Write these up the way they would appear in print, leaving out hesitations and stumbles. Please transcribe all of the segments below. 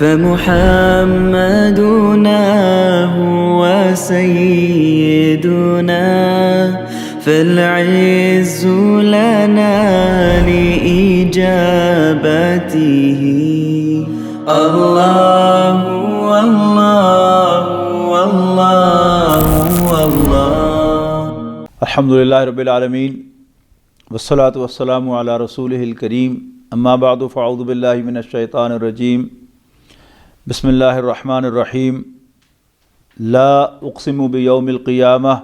فمحمدنا هو سيدنا فالعز لنا لإجابته الله والله والله والله अल्हम्दुलिल्लाहि रब्बिल आलमीन वस्सलातु वस्सलामु अला रसूलिहिल करीम अम्मा बादु फ़अऊज़ु बिल्लाहि मिनश शैतानिर रजीम बिस्मिल्लाहिर रहमानिर रहीम ला उक़्सिमु बियौमिल क़ियामह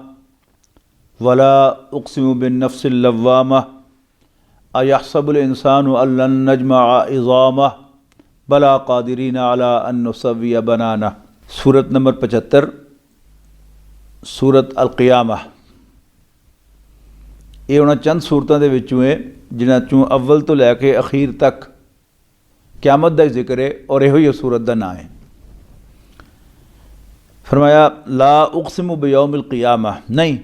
वला उक़्सिमु बिन्नफ़्सिल लव्वामह अयहसबुल इंसानु अल्लन नजमअ इज़ामह बला क़ादिरीन अला अन नुसव्विय बनाना। सूरत नंबर 75 सूरत अल क़ियामह। ये उन्होंने चंद सूरतों के विचों है जिन्हां चों अव्वल तो लैके अखीर तक क़यामत का जिक्र है और यही सूरत का नाम है। फरमाया ला उक़्सिमु बियौमिल क़ियामह, नहीं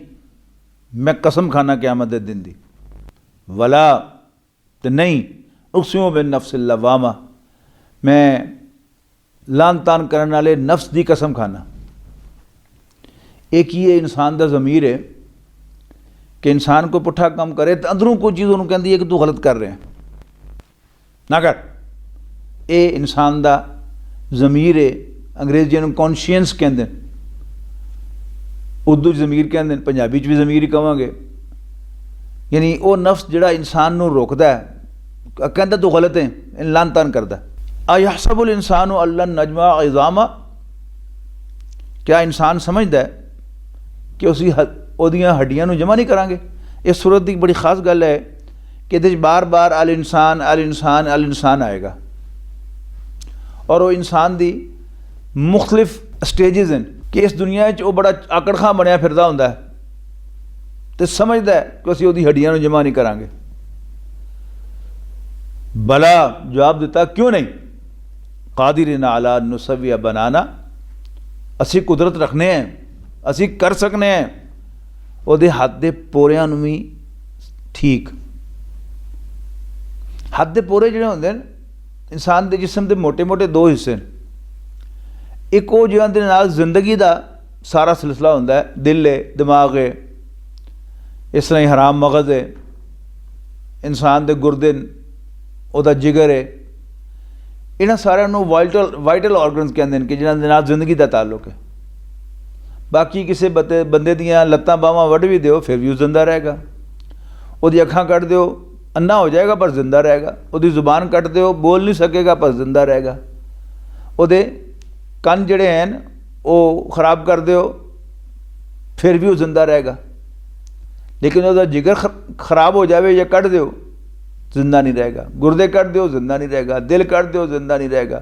मैं कसम खाना क़यामत के दिन दी, वला तो नहीं उक़्सिमु बिन्नफ़्सिल लव्वामा, मैं लान तान करने वाले नफ्स की कसम खाना। एक ही है इंसान का ज़मीर है कि इंसान को पुट्ठा काम करे तो अंदरों कोई चीज़ उन्होंने कहती है कि तू गलत कर रहे हैं ना कर। ये इंसान का ज़मीर है, अंग्रेजी में कॉन्शियंस कहते हैं, उर्दू ज़मीर कहते हैं, पंजाबी भी ज़मीर ही कहांगे। यानी वो नफ्स जिहड़ा इंसान को रोकता है, कहता तू गलत है, लान तान करता। अयहसबुल इंसानु अल्लन नजमअ इज़ामा, क्या इंसान समझता है कि उसी ओदियां हड्डियां नूं जमा नहीं करांगे। इस सूरत की बड़ी खास गल है कि इहदे बार बार अल इंसान अल इंसान अल इंसान आएगा और वो इंसान दी मुख्तलिफ स्टेजिज हैं कि इस दुनिया वो बड़ा आकड़ खां बनया फिरदा हुंदा है तो समझदा है कि असीं ओदी हड्डियां नूं जमा नहीं करांगे। भला जवाब दिता क्यों नहीं, कादिरीन अला नुसव्विय बनाना, असी कुदरत रखने हैं, असी कर सकने हैं ਉਹਦੇ ਹੱਥ ਦੇ ਪੋਰਿਆਂ ਨੂੰ ਵੀ ਠੀਕ। ਹੱਥ ਦੇ ਪੋਰੇ ਜਿਹੜੇ ਹੁੰਦੇ ਨੇ ਇਨਸਾਨ ਦੇ ਜਿਸਮ ਦੇ ਮੋٹے-ਮੋٹے ਦੋ ਹਿੱਸੇ ਨੇ। ਇੱਕ ਉਹ ਜਿਹਨਾਂ ਦੇ ਨਾਲ ਜ਼ਿੰਦਗੀ ਦਾ ਸਾਰਾ ਸਿਲਸਿਲਾ ਹੁੰਦਾ ਹੈ, ਦਿਲ ਹੈ, ਦਿਮਾਗ ਹੈ, ਇਸ ਤਰ੍ਹਾਂ ਹੀ ਹਰਾਮ ਮਗਜ਼ ਹੈ, ਇਨਸਾਨ ਦੇ ਗੁਰਦੇ ਨੇ, ਉਹਦਾ ਜਿਗਰ ਹੈ। ਇਹਨਾਂ ਸਾਰਿਆਂ ਨੂੰ ਵਾਈਟਲ ਆਰਗਨਸ ਕਹਿੰਦੇ ਨੇ ਕਿ ਜਿਨ੍ਹਾਂ ਦੇ ਨਾਲ ਜ਼ਿੰਦਗੀ ਦਾ ਤਾਲੁਕ ਹੈ। बाकी किसी बंदे दियाँ लत्तां बावां वढ़ भी दो फिर भी वो जिंदा रहेगा, उसदी अखां कट दो अन्ना हो जाएगा पर जिंदा रहेगा, उसदी जुबान कट दो बोल नहीं सकेगा पर जिंदा रहेगा, उसदे कन जिहड़े हैं वो खराब कर दो फिर भी वो जिंदा रहेगा। लेकिन उसदा जिगर खराब हो जाए या कट दो जिंदा नहीं रहेगा, गुर्दे कट दो जिंदा नहीं रहेगा, दिल कट दो जिंदा नहीं रहेगा,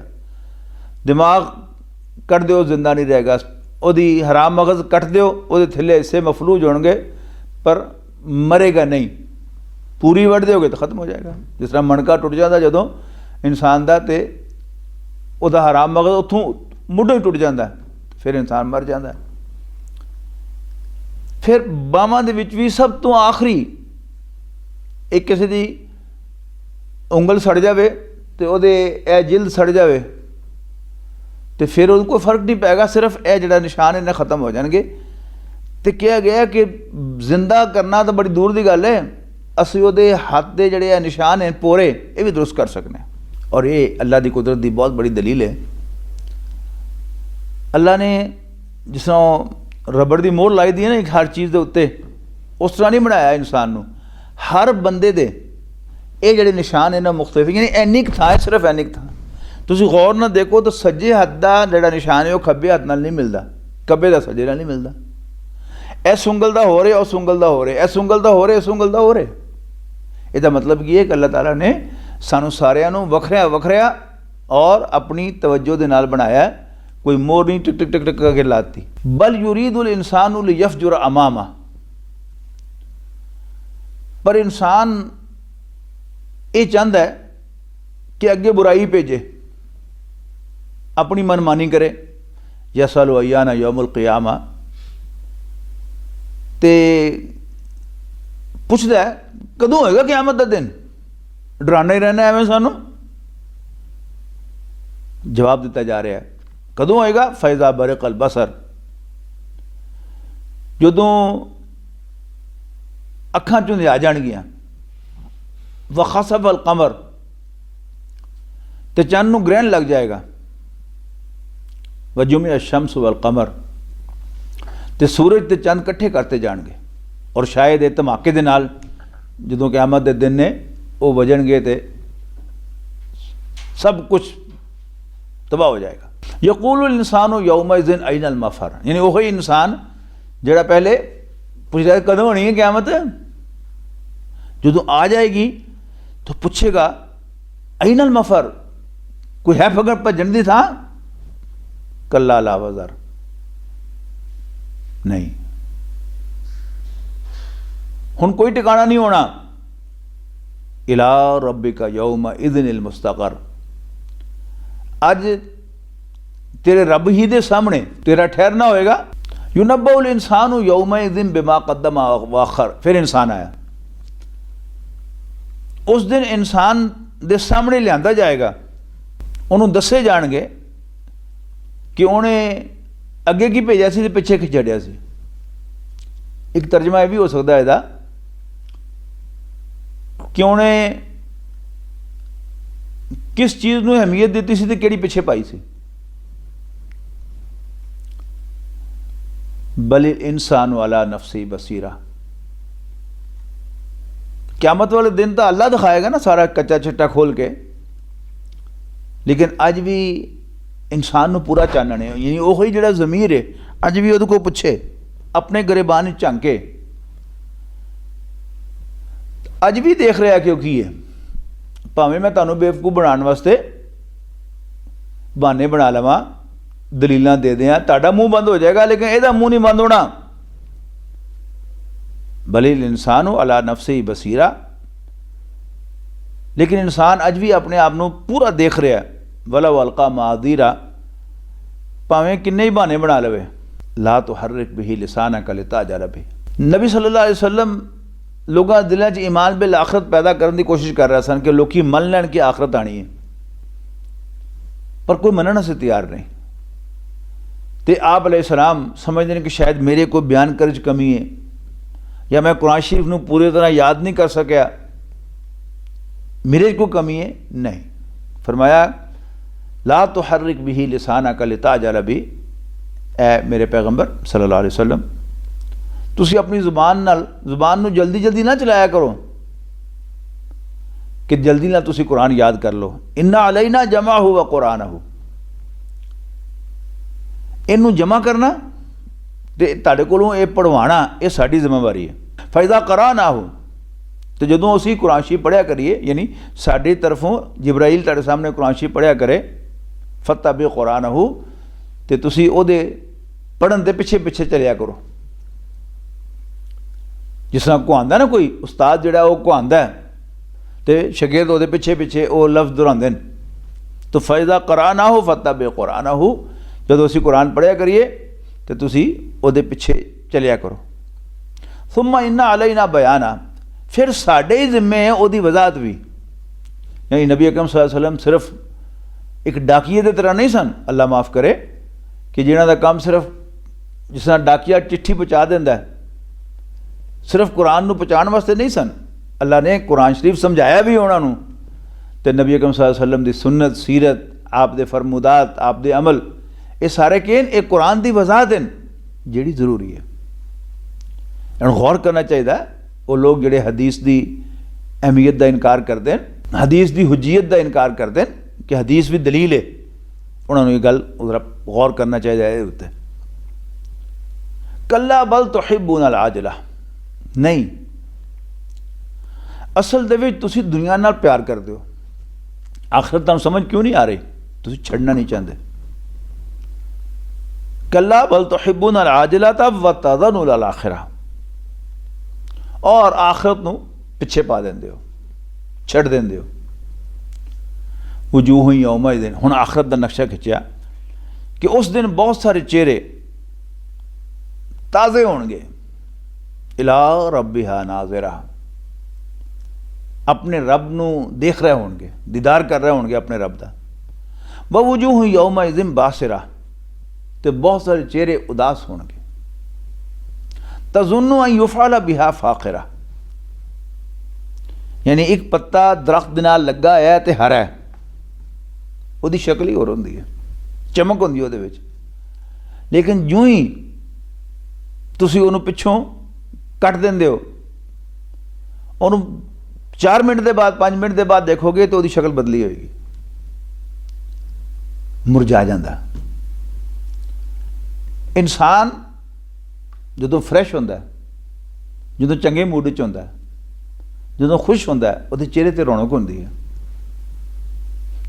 दिमाग कट दो जिंदा नहीं रहेगा, ਉਹਦੀ हराम मगज़ कट दो ਉਹਦੇ थल्ले हिस्से मफलूज होंगे पर मरेगा नहीं। पूरी वढ़ दोगे तो खत्म हो जाएगा। जिस तरह मणका टुट जाता जो इंसान का तो ਉਹਦਾ हराम मगज़ उतों मुढ़ों ही टुट जाता फिर इंसान मर जाता है। फिर बावां दे विच भी सब तो आखिरी एक किसी की उंगल सड़ जाए तो ਉਹਦੇ ਇਹ जिल्द सड़ जाए तो फिर उनको कोई फर्क नहीं पैगा, सिर्फ यह जोड़ा निशान इन्हें खत्म हो जाएंगे। तो कहा गया कि जिंदा करना तो बड़ी दूर की गल है, असी वो हाथ के जोड़े निशान हैं पोरे ये भी दुरुस्त कर सकते हैं। और ये अल्लाह की कुदरत की बहुत बड़ी दलील है। अल्लाह ने जिस तरह रबड़ की मोहर लाई दी है ना एक हर चीज़ के उत्ते, उस तरह नहीं बनाया इंसान को। हर बंदे दे ये जोड़े निशान हैं मुख्तलिफ, यानी एनी थां है, सिर्फ एनी थां। तुसीं गौर ना देखो तो सज्जे हथ का जोड़ा निशान है वह खब्बे हथ नाल नहीं मिलता, खब्बे का सज्जे नाल नहीं मिलता। इस उंगल का हो रहा उस उंगल का हो रहा, इस उंगल का हो रहा इस उंगल का हो रहा। इसका मतलब की है कि अल्लाह ताला ने सानू सारिਆਂ ਨੂੰ ਵੱਖਰਿਆ ਵੱਖਰਿਆ और अपनी तवज्जो दे नाल बनाया। कोई मोर नहीं टिक टिक टिक टिक करके लाती। बल युरीदुल इंसानु लियफजुर अमामा, पर इंसान ये चाहता है कि अगे बुराई भेजे, अपनी मनमानी करे। यसअलु अय्याना यौमुल क़ियामा, ते पुछदा है कदों होएगा क़यामत दा दिन, डराना ही रहना एवें सानू। जवाब दिता जा रहा है। कदों होएगा? फैज़ा बरक़ल बसर, जदों अखां चों आ जाणगियां, व खसफ अल कमर, तो चंद नूं ग्रहण लग जाएगा, व जुमिअ शम्स वल कमर, तो सूरज ते चंद कट्ठे करते जाणगे, और शायद ये धमाके दे नाल जदों क़यामत दे दिन ने वो वजणगे तो सब कुछ तबाह हो जाएगा। यक़ूलुल इंसानु यौमइज़िन अयनल मफ़र, यानी वही इंसान जिहड़ा पहले पूछ रहा है कदों होनी है क़यामत, जदों आ जाएगी तो पूछेगा अयनल मफ़र, कोई है फगर भजन दी थां? कल्ला ला वज़र, नहीं, हुण कोई ठिकाना नहीं होना। इला रब्बिका यौमइज़िनिल मुस्तक़र, अज तेरे रब ही दे सामने तेरा ठहरना होएगा। युनब्बउल इंसानु यौमइज़िन बिमा क़द्दमा व अख़र, फिर इंसान आया, उस दिन इंसान दे सामने लियांदा जाएगा, उन्होंने दसे जाणगे कि उन्हें अगे की भेजा सी ते पिछे की छड्डिया सी। एक तर्जमा यह भी हो सकता है इसदा कि उन्हें किस चीज़ नूं अहमियत दी सी ते किहड़ी पिछे पाई सी। बल इंसान वाला नफसी बसीरा, क़यामत वाले दिन तो अल्लाह दिखाएगा ना सारा कच्चा चिट्टा खोल के, लेकिन अज भी इंसान नूं पूरा चानने, यानी वही जिहड़ा ज़मीर है अज भी उहदे कोल पुछे, अपने गरेबान झांके, अज भी देख रहा क्यों की है। भावें मैं तुहानूं बेवकूफ़ बनाने वास्ते बहाने बना लवां, दलीलां दे दें, तुहाडा मूँह बंद हो जाएगा, लेकिन ਇਹਦਾ मूँह नहीं बंद होना। बलिल इंसानु अला नफ्सी बसीरा, लेकिन इंसान अज भी अपने आप को पूरा देख रहा है। वला वलका मादीरा, भावें किन्ने ही बहाने बना लवे। ला तो हर्रिक बिही लिसानका लिताजल बिही, नबी सल्लल्लाहु अलैहि वसल्लम लोगों के दिलों च ईमान बिल आखरत पैदा करने की कोशिश कर रहे सन कि लोग मन लैन की आखरत आनी है, पर कोई मनने से तैयार नहीं। तो आप अलैहिस्सलाम समझते हैं कि शायद मेरे कोई बयान करने च कमी है, या मैं कुरान शरीफ नूं पूरी तरह याद नहीं कर सकिया, मेरे को कमी है। नहीं, फरमाया ला तो हर्रिक बिही लिसानका लिताजल बिही, ए मेरे पैगंबर सल्लल्लाहु अलैहि वसल्लम, तुसी अपनी जुबान नूं जल्दी जल्दी ना चलाया करो कि जल्दी ना तुसी कुरान याद कर लो। इन्ना अलैना जमाहु व कुरानहु, इनू जमा करना ते तुहाडे कोलों ये पढ़वाना ये साडी जिम्मेवारी है। फैज़ा क़रानाहु, तो जदों असीं कुरान शरीफ पढ़िया करिए, यानी साडी तरफों जिब्राइल तुहाडे सामने कुरान शरीफ पढ़िया करे, फत्तबि कुरानहु, ते तुसीं ओहदे पढ़न दे पिछे पिछे चलिया करो। जिस तरह कुआंदा ना कोई उस्ताद जिहड़ा वो कुआंदा है तो शगिर्द ओहदे पिछे पिछे वो लफ्ज़ दोहरांदे ने, तो फैज़ा क़रानाहु फत्तबि कुरानहु, जदों असीं कुरान पढ़िया करिए तो तुसीं ओहदे पिछे चलिया करो। सुम्मा इन्ना अलैना बयाना, फिर साडे ही जिम्मे है ओहदी वजाहत भी। यानी नबी अकरम सल्लल्लाहु अलैहि वसल्लम सिर्फ एक डाकिए की तरह नहीं सन, अल्लाह माफ़ करे, कि जिन्हां दा काम सिर्फ जिस तरह डाकिया चिट्ठी पहुँचा दिंदा है, सिर्फ कुरान नूं पहुँचाने वास्ते नहीं सन। अल्लाह ने कुरान शरीफ समझाया भी उन्होंने, तो नबी अकरम सल्लल्लाहु अलैहि वसल्लम की सुन्नत, सीरत, आप दे फरमुदात, आप दे अमल, ये सारे केन एक कुरान की वजाहत हैं जिहड़ी जरूरी है। हुण गौर करना चाहिए वो लोग जिहड़े हदीस की अहमियत का इनकार करते हैं, हदीस की हुज्जियत का इनकार करते हैं कि हदीस भी दलील है, उन्होंने ये गल गौर करना चाहिए उत्ते। कल्ला बल तुहिब्बूनल आजिला, नहीं, असल दे विच तुसीं दुनिया नाल प्यार करते हो, आखिरत तुहानूं समझ क्यों नहीं आ रही, तुसीं छड्डना नहीं चाहते। कल्ला बल तुहिब्बूनल आजिलता व तज़न्नुल आखिरा, और आखिरत नूं पिछे पा देंदे हो, छड्ड देंदे हो। वजूह यौमइज़िन, हुण आखिरत का नक्शा खिंचिया कि उस दिन बहुत सारे चेहरे ताज़े होणगे, इला रब्बिहा नाज़िरा, अपने रब नूं देख रहे होणगे, दीदार कर रहे होणगे अपने रब का। ववजूह यौमइज़िन बासिरा, तो बहुत सारे चेहरे उदास होंगे। तज़ुन्नु अन युफ़अल बिहा फ़ाक़िरा, यानी एक पत्ता दरख्त दे नाल लगा है तो हरा है, उसकी शक्ल ही होर होंदी है, चमक होंदी है उहदे विच। लेकिन जूं ही तुसी उहनूं पिछों कट देंदे हो, उहनूं 4 मिनट के बाद 5 मिनट के बाद देखोगे तो उसकी शक्ल बदली होएगी, मुरझा जाता। इंसान जो फ्रैश होंदा है, जो चंगे मूड च होंदा है, जो खुश होंदा है, उसके चेहरे ते रौनक होंदी है।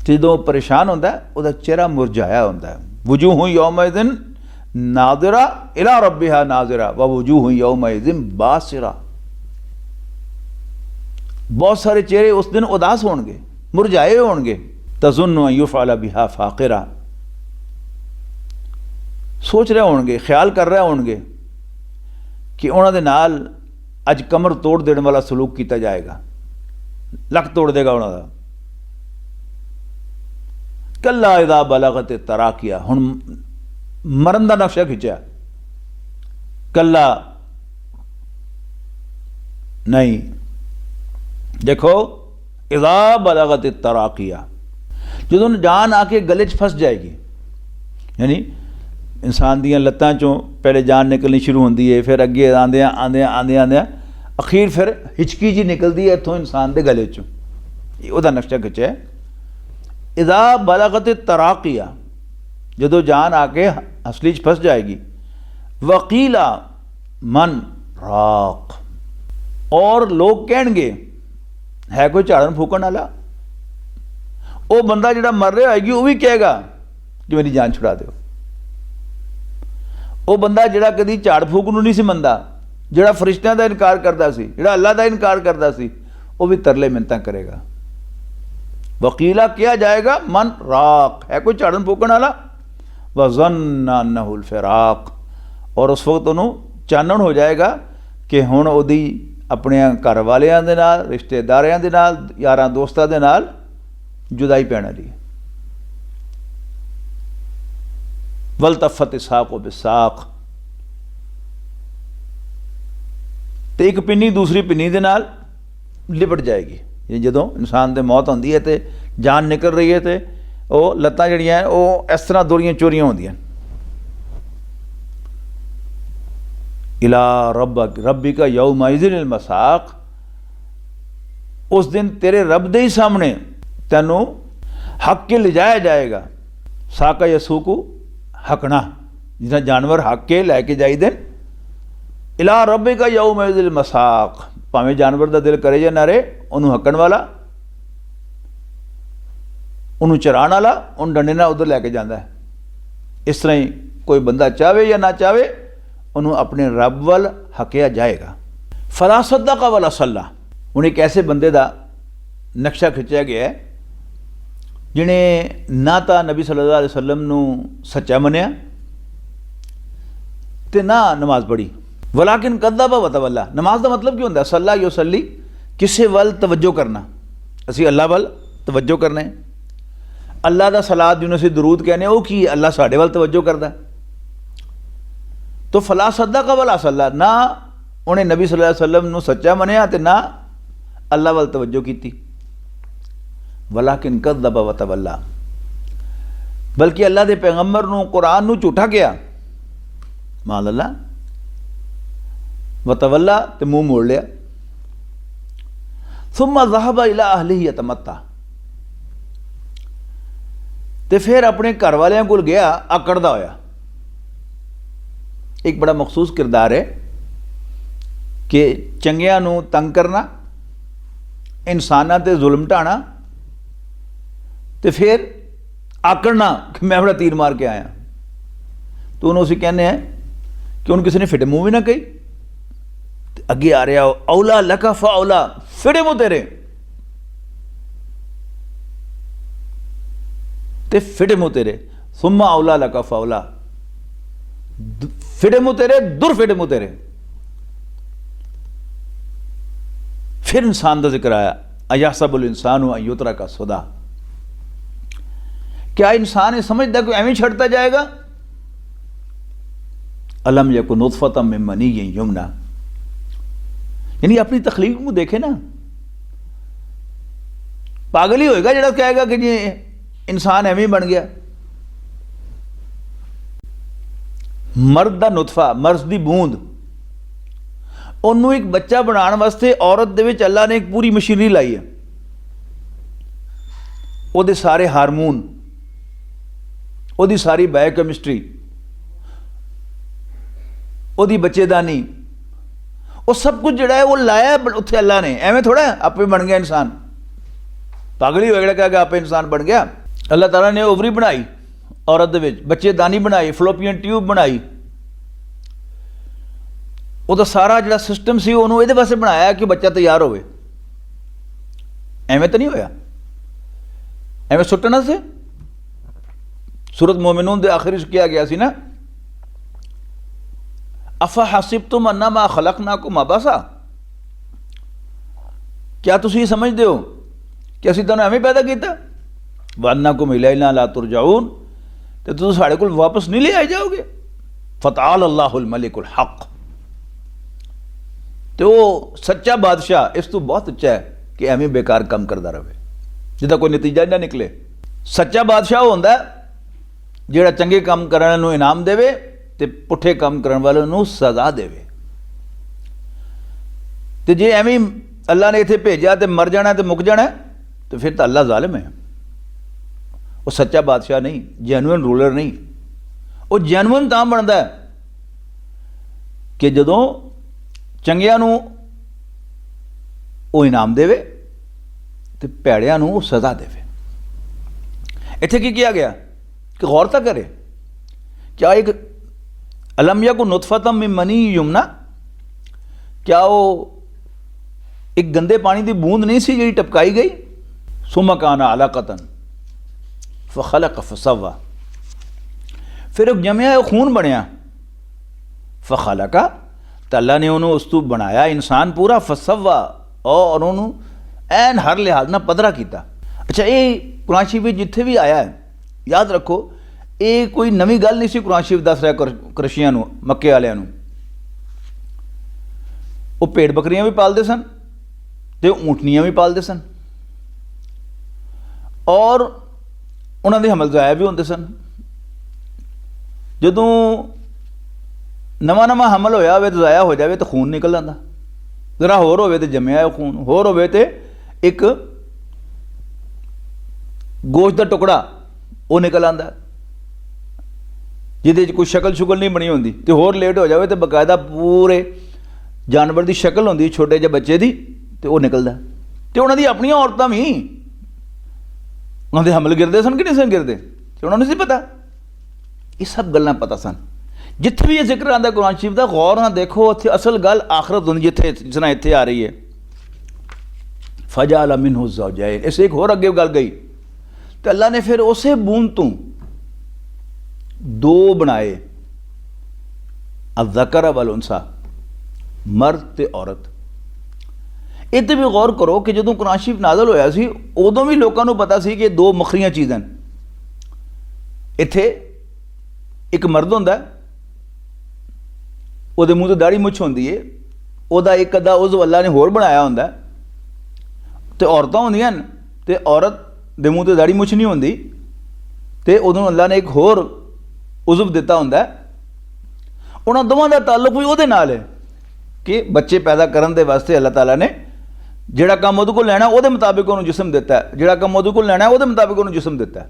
जो परेशान होंदा है, उसका चेहरा मुरझाया होंदा है। वजूह यौमइज़िन नाज़िरा इला रब्बिहा नाज़िरा व वजूह यौमइज़िन बासिरा, बहुत सारे चेहरे उस दिन उदास होंगे, मुरझाए होंगे। तज़ुन्नु अन युफ़अल बिहा फ़ाक़िरा, सोच रहे होंगे, ख्याल कर रहे होंगे कि उन्होंने नाल अज कमर तोड़ देने वाला सलूक किया जाएगा, लक तोड़ देगा उन्होंने। कल्ला इज़ा बलगत तराकिया, हुण मरन का नक्शा खिंचा, कल्ला नहीं, देखो इज़ा बलगत तराकिया, जो जान आके गले च फस जाएगी, यानी इंसान दियां लत्तां चों पहले जान निकलनी शुरू होंदी है, फिर अगे आंदियां आंदियां आंदियां आंदियां अखीर फिर हिचकी जी निकलती है इत्थों इंसान के गले चों, वह नक्शा खिंचा है। इज़ा बलगत तराकिया, जो जान आके हसली च फस जाएगी। वकीला मन राक, और लोग कहेंगे है कोई झाड़न फूकण वाला, वो बंदा जिहड़ा मर रहा होएगी वह भी कहेगा कि मेरी जान छुड़ा दो। वो बंदा जिहड़ा कदी झाड़ फूक नूं नहीं सी मनदा, जिहड़ा फरिश्तियां दा इनकार करता सी, जिहड़ा अल्लाह दा इनकार करता सी, वो भी तरले मिन्नतां करेगा। वकीला किया जाएगा मन राक, है कोई झाड़न फूकण वाला। वज़न्ना अन्नहुल फ़िराक, और उस वक्त उन्होंने चानण हो जाएगा कि हुण उहदी अपने घर वालियां दे नाल, रिश्तेदारियां दे नाल, यारां दोस्तां दे नाल जुदाई पैण वाली। वल्तफ़त साक़ बिसाक़, तो एक पिन्नी दूसरी पिन्नी दे नाल लिपट जाएगी। ये जदों इंसान दे मौत होंदी है तो जान निकल रही है तो वह लत्तां जिहड़ियां वो इस तरह दोरियां चोरियां होंदियां। इला रब्बिका यौमइज़िनिल मसाक़, उस दिन तेरे रब दे ही सामने तेनों हक के ले जाया जाएगा। साका यसूकू हकना, जिस जानवर हक के लैके जाइदे। इला रब्बिका यौमइज़िनिल मसाक़, भावें जानवर का दिल करे या ना रहे, उन्होंने हकण वाला, उन्होंने चराण वाला, उन डंडे नाल उधर लैके जाता है। इस तरह ही कोई बंदा चाहे या ना चाहे, उन्होंने अपने रब वल हकिया जाएगा। फला सद्दक़ वला सल्ला, उन्हें एक ऐसे बंदे का नक्शा खिंचा गया है जिन्हें ना तो नबी सल्लल्लाहु अलैहि वसल्लम नूं सच्चा मनिया ते ना नमाज पढ़ी। वलाकिन कद्दब व तवल्ला, नमाज का मतलब क्यों होंदा? सल्ला युसल्ली, किसे वल तवज्जो करना, असी अल्लाह वल तवज्जो करना है। अल्लाह का सलाद जिन्होंने असीं दरूद कहने, वो की अल्लाह साढ़े वल तवज्जो करता है। तो फला सद्दक़ वला सल्ला, ना उन्हें नबी सल्लल्लाहु अलैहि वसल्लम नूं सच्चा मनिया ते ना अल्लाह वल तवज्जो की। वलाकिन कद्दब व तवल्ला, बल्कि अल्लाह के पैगंबर नूं कुरान नूं झूठा किया। मान अल्लाह व तवल्ला, ते मुंह मोड़ लिया। सुम्मा ज़हब इला अहलिही यतमत्ता, ते फिर अपने घर वालियां कोल गया आकड़दा होया। एक बड़ा मखसूस किरदार है कि चंगियां नूं तंग करना, इंसानां ते जुल्म ढाना, तो फिर आकड़ना कि मैं बड़ा तीर मार के आया। तो उन्होंने उसी कहने हैं कि उन किसी ने फिट मुँह भी ना कही। अगे आ रहा औला लका फ़ौला, फिरे मुँह तेरे, ते फिटे मुँह तेरे। सुम्मा औला लका फ़ौला, फिटे मुँह तेरे, दुर फिटे मुँह तेरे। फिर इंसान का जिक्र आया, अयहसबुल इंसानु अन युतरका सुदा, क्या इंसान ये समझता है कि एवं छड़ता जाएगा? अलम यकुन नुतफतम मिन मनी युमना, यानी अपनी तखलीक को देखे ना, पागल ही होएगा जो कहेगा कि ये इंसान एवं बन गया। मर्द का नुतफा, मर्द की बूंद, ਉਹਨੂੰ एक बच्चा बनाने वास्ते औरत दे विच अल्लाह ने एक पूरी मशीनरी लाई है। ਉਹਦੇ सारे हारमोन, ਉਹਦੀ सारी बायोकैमिस्ट्री, ਉਹਦੀ बच्चेदानी, वो सब कुछ जड़ा है वो लाया उत्थे अल्लाह ने। एवें थोड़ा आपे बन गया इंसान, पागल ही होगा कहा आपे इंसान बन गया। अल्लाह ताला ने ओवरी बनाई औरत दे विच, बच्चेदानी बनाई, फ्लोपियन ट्यूब बनाई, ਉਹਦਾ ਸਾਰਾ ਜਿਹੜਾ ਸਿਸਟਮ ਸੀ ਉਹਨੂੰ ਇਹਦੇ ਵਾਸਤੇ ਬਣਾਇਆ ਕਿ ਬੱਚਾ ਤਿਆਰ ਹੋਵੇ। ਐਵੇਂ ਤਾਂ ਨਹੀਂ ਹੋਇਆ, ਐਵੇਂ ਸੁੱਟਣਾ ਸੀ। सूरत मोमिनून दे आखिर च किया गया सी ना, अफा हसिबतुम अन्नमा खलकनाकुम अबसा, क्या तुसी समझते हो कि असीं तुहानूं एवें पैदा कीता, वअन्नकुम इलैना ला तुरजाऊन, ते तुसीं साडे कोल वापस नहीं ले आए जाओगे। फतआल अल्लाहुल मलिकुल हक, तो वो सच्चा बादशाह इस तो बहुत अच्छा है कि एवें बेकार काम करता रहे जिसका कोई नतीजा ना निकले। सच्चा बादशाह होंदा जिहड़ा चंगे काम करने वाले नूं इनाम देवे ते पुठे काम करने वाले नूं सज़ा देवे। ते जे एवें अल्लाह ने इत्थे भेजा तो मर जाना तो मुक जाना तो फिर तो अल्लाह जालिम है। वो सच्चा बादशाह नहीं, जैनुअन रूलर नहीं। वो जैनुअन तां बनदा है कि जदों चंगियां नूं वो इनाम देवे ते भैड़ियां नूं सज़ा देवे। इत्थे की किया गया कि गौर तो करे, क्या एक अलम यकुन नुतफतम मिन मनी युमना, क्या वो एक गंदे पानी की बूंद नहीं सी जी टपकाई गई। सुम्मा काना अलाकतन फखलक फसव्वा, फिर जमया खून बनया, फखलका तो अल्लाह ने उन्होंने उस तू बनाया इंसान पूरा, फसव्वा और उन्होंने एन हर लिहाज ना पधरा किया। अच्छा ये कुरान शरीफ जिथे भी आया है याद रखो, ये कोई नवी गल नहीं सी कुरान शरीफ दस रहा क्रशियां नूं, मक्के वालियां नूं। वो भेड़ बकरियां भी पालते सन ते ऊँटनियां भी पालते सन और उन्होंने हमल ज़ाया भी होंदे सन। जदों नवा नवा हमल होया होवे तो ज़ाया हो जाए तो खून निकल आंदा, जरा होर होवे तो जमया खून, होर होवे तो एक गोश्त का टुकड़ा वो निकल आंदा जिहदे कोई शक्ल शुकल नहीं बनी होंदी, तो होर लेट हो जाए तो बकायदा पूरे जानवर की शक्ल होंदी छोटे जे बच्चे की, तो वो निकलदा। तो उन्होंने अपनियां औरतां भी उन्होंने हमल गिरते सन कि नहीं सन गिरते, तो उन्होंने नहीं पता। ये सब गल्लां पता सन। जिथे भी ये जिक्र आंदा कुरान शरीफ का, गौर ना देखो, उत्थे असल गल आखरत होंदी जिथे जिस तरह इत्थे आ रही है। फजअल मिन्हु ज़ौजैन, इस एक होर अगे गल गई तो अल्लाह ने फिर उसे बूंद तो दो बनाए, अज़्ज़कर वल उन्सा, मर्द ते औरत। इत्थे भी गौर करो कि जदों कुरान शरीफ नाज़िल होया सी उदों भी लोगों को पता सी कि दो मखरियां चीज़ां। इत्थे एक मर्द होंदा, उहदे मूँह ते दाढ़ी मुछ होंदी है, उहदा एक अद्धा उज़व अल्लाह ने होर बनाया होंदा, ते औरतां होंदियां ते औरत दे मूँह ते दाढ़ी मुछ नहीं होंदी, ते उदों अल्लाह ने एक होर उज़व दिता होंदा। उन्हां दोवां दा ताल्लुक भी उहदे नाल है कि बच्चे पैदा करन दे वास्ते अल्लाह ताला ने जिहड़ा काम उहदे कोल लैना उहदे मुताबिक उहनूं जिस्म दिता है, जिहड़ा काम उहदे कोल लैना उहदे मुताबिक उहनूं जिस्म दिता है।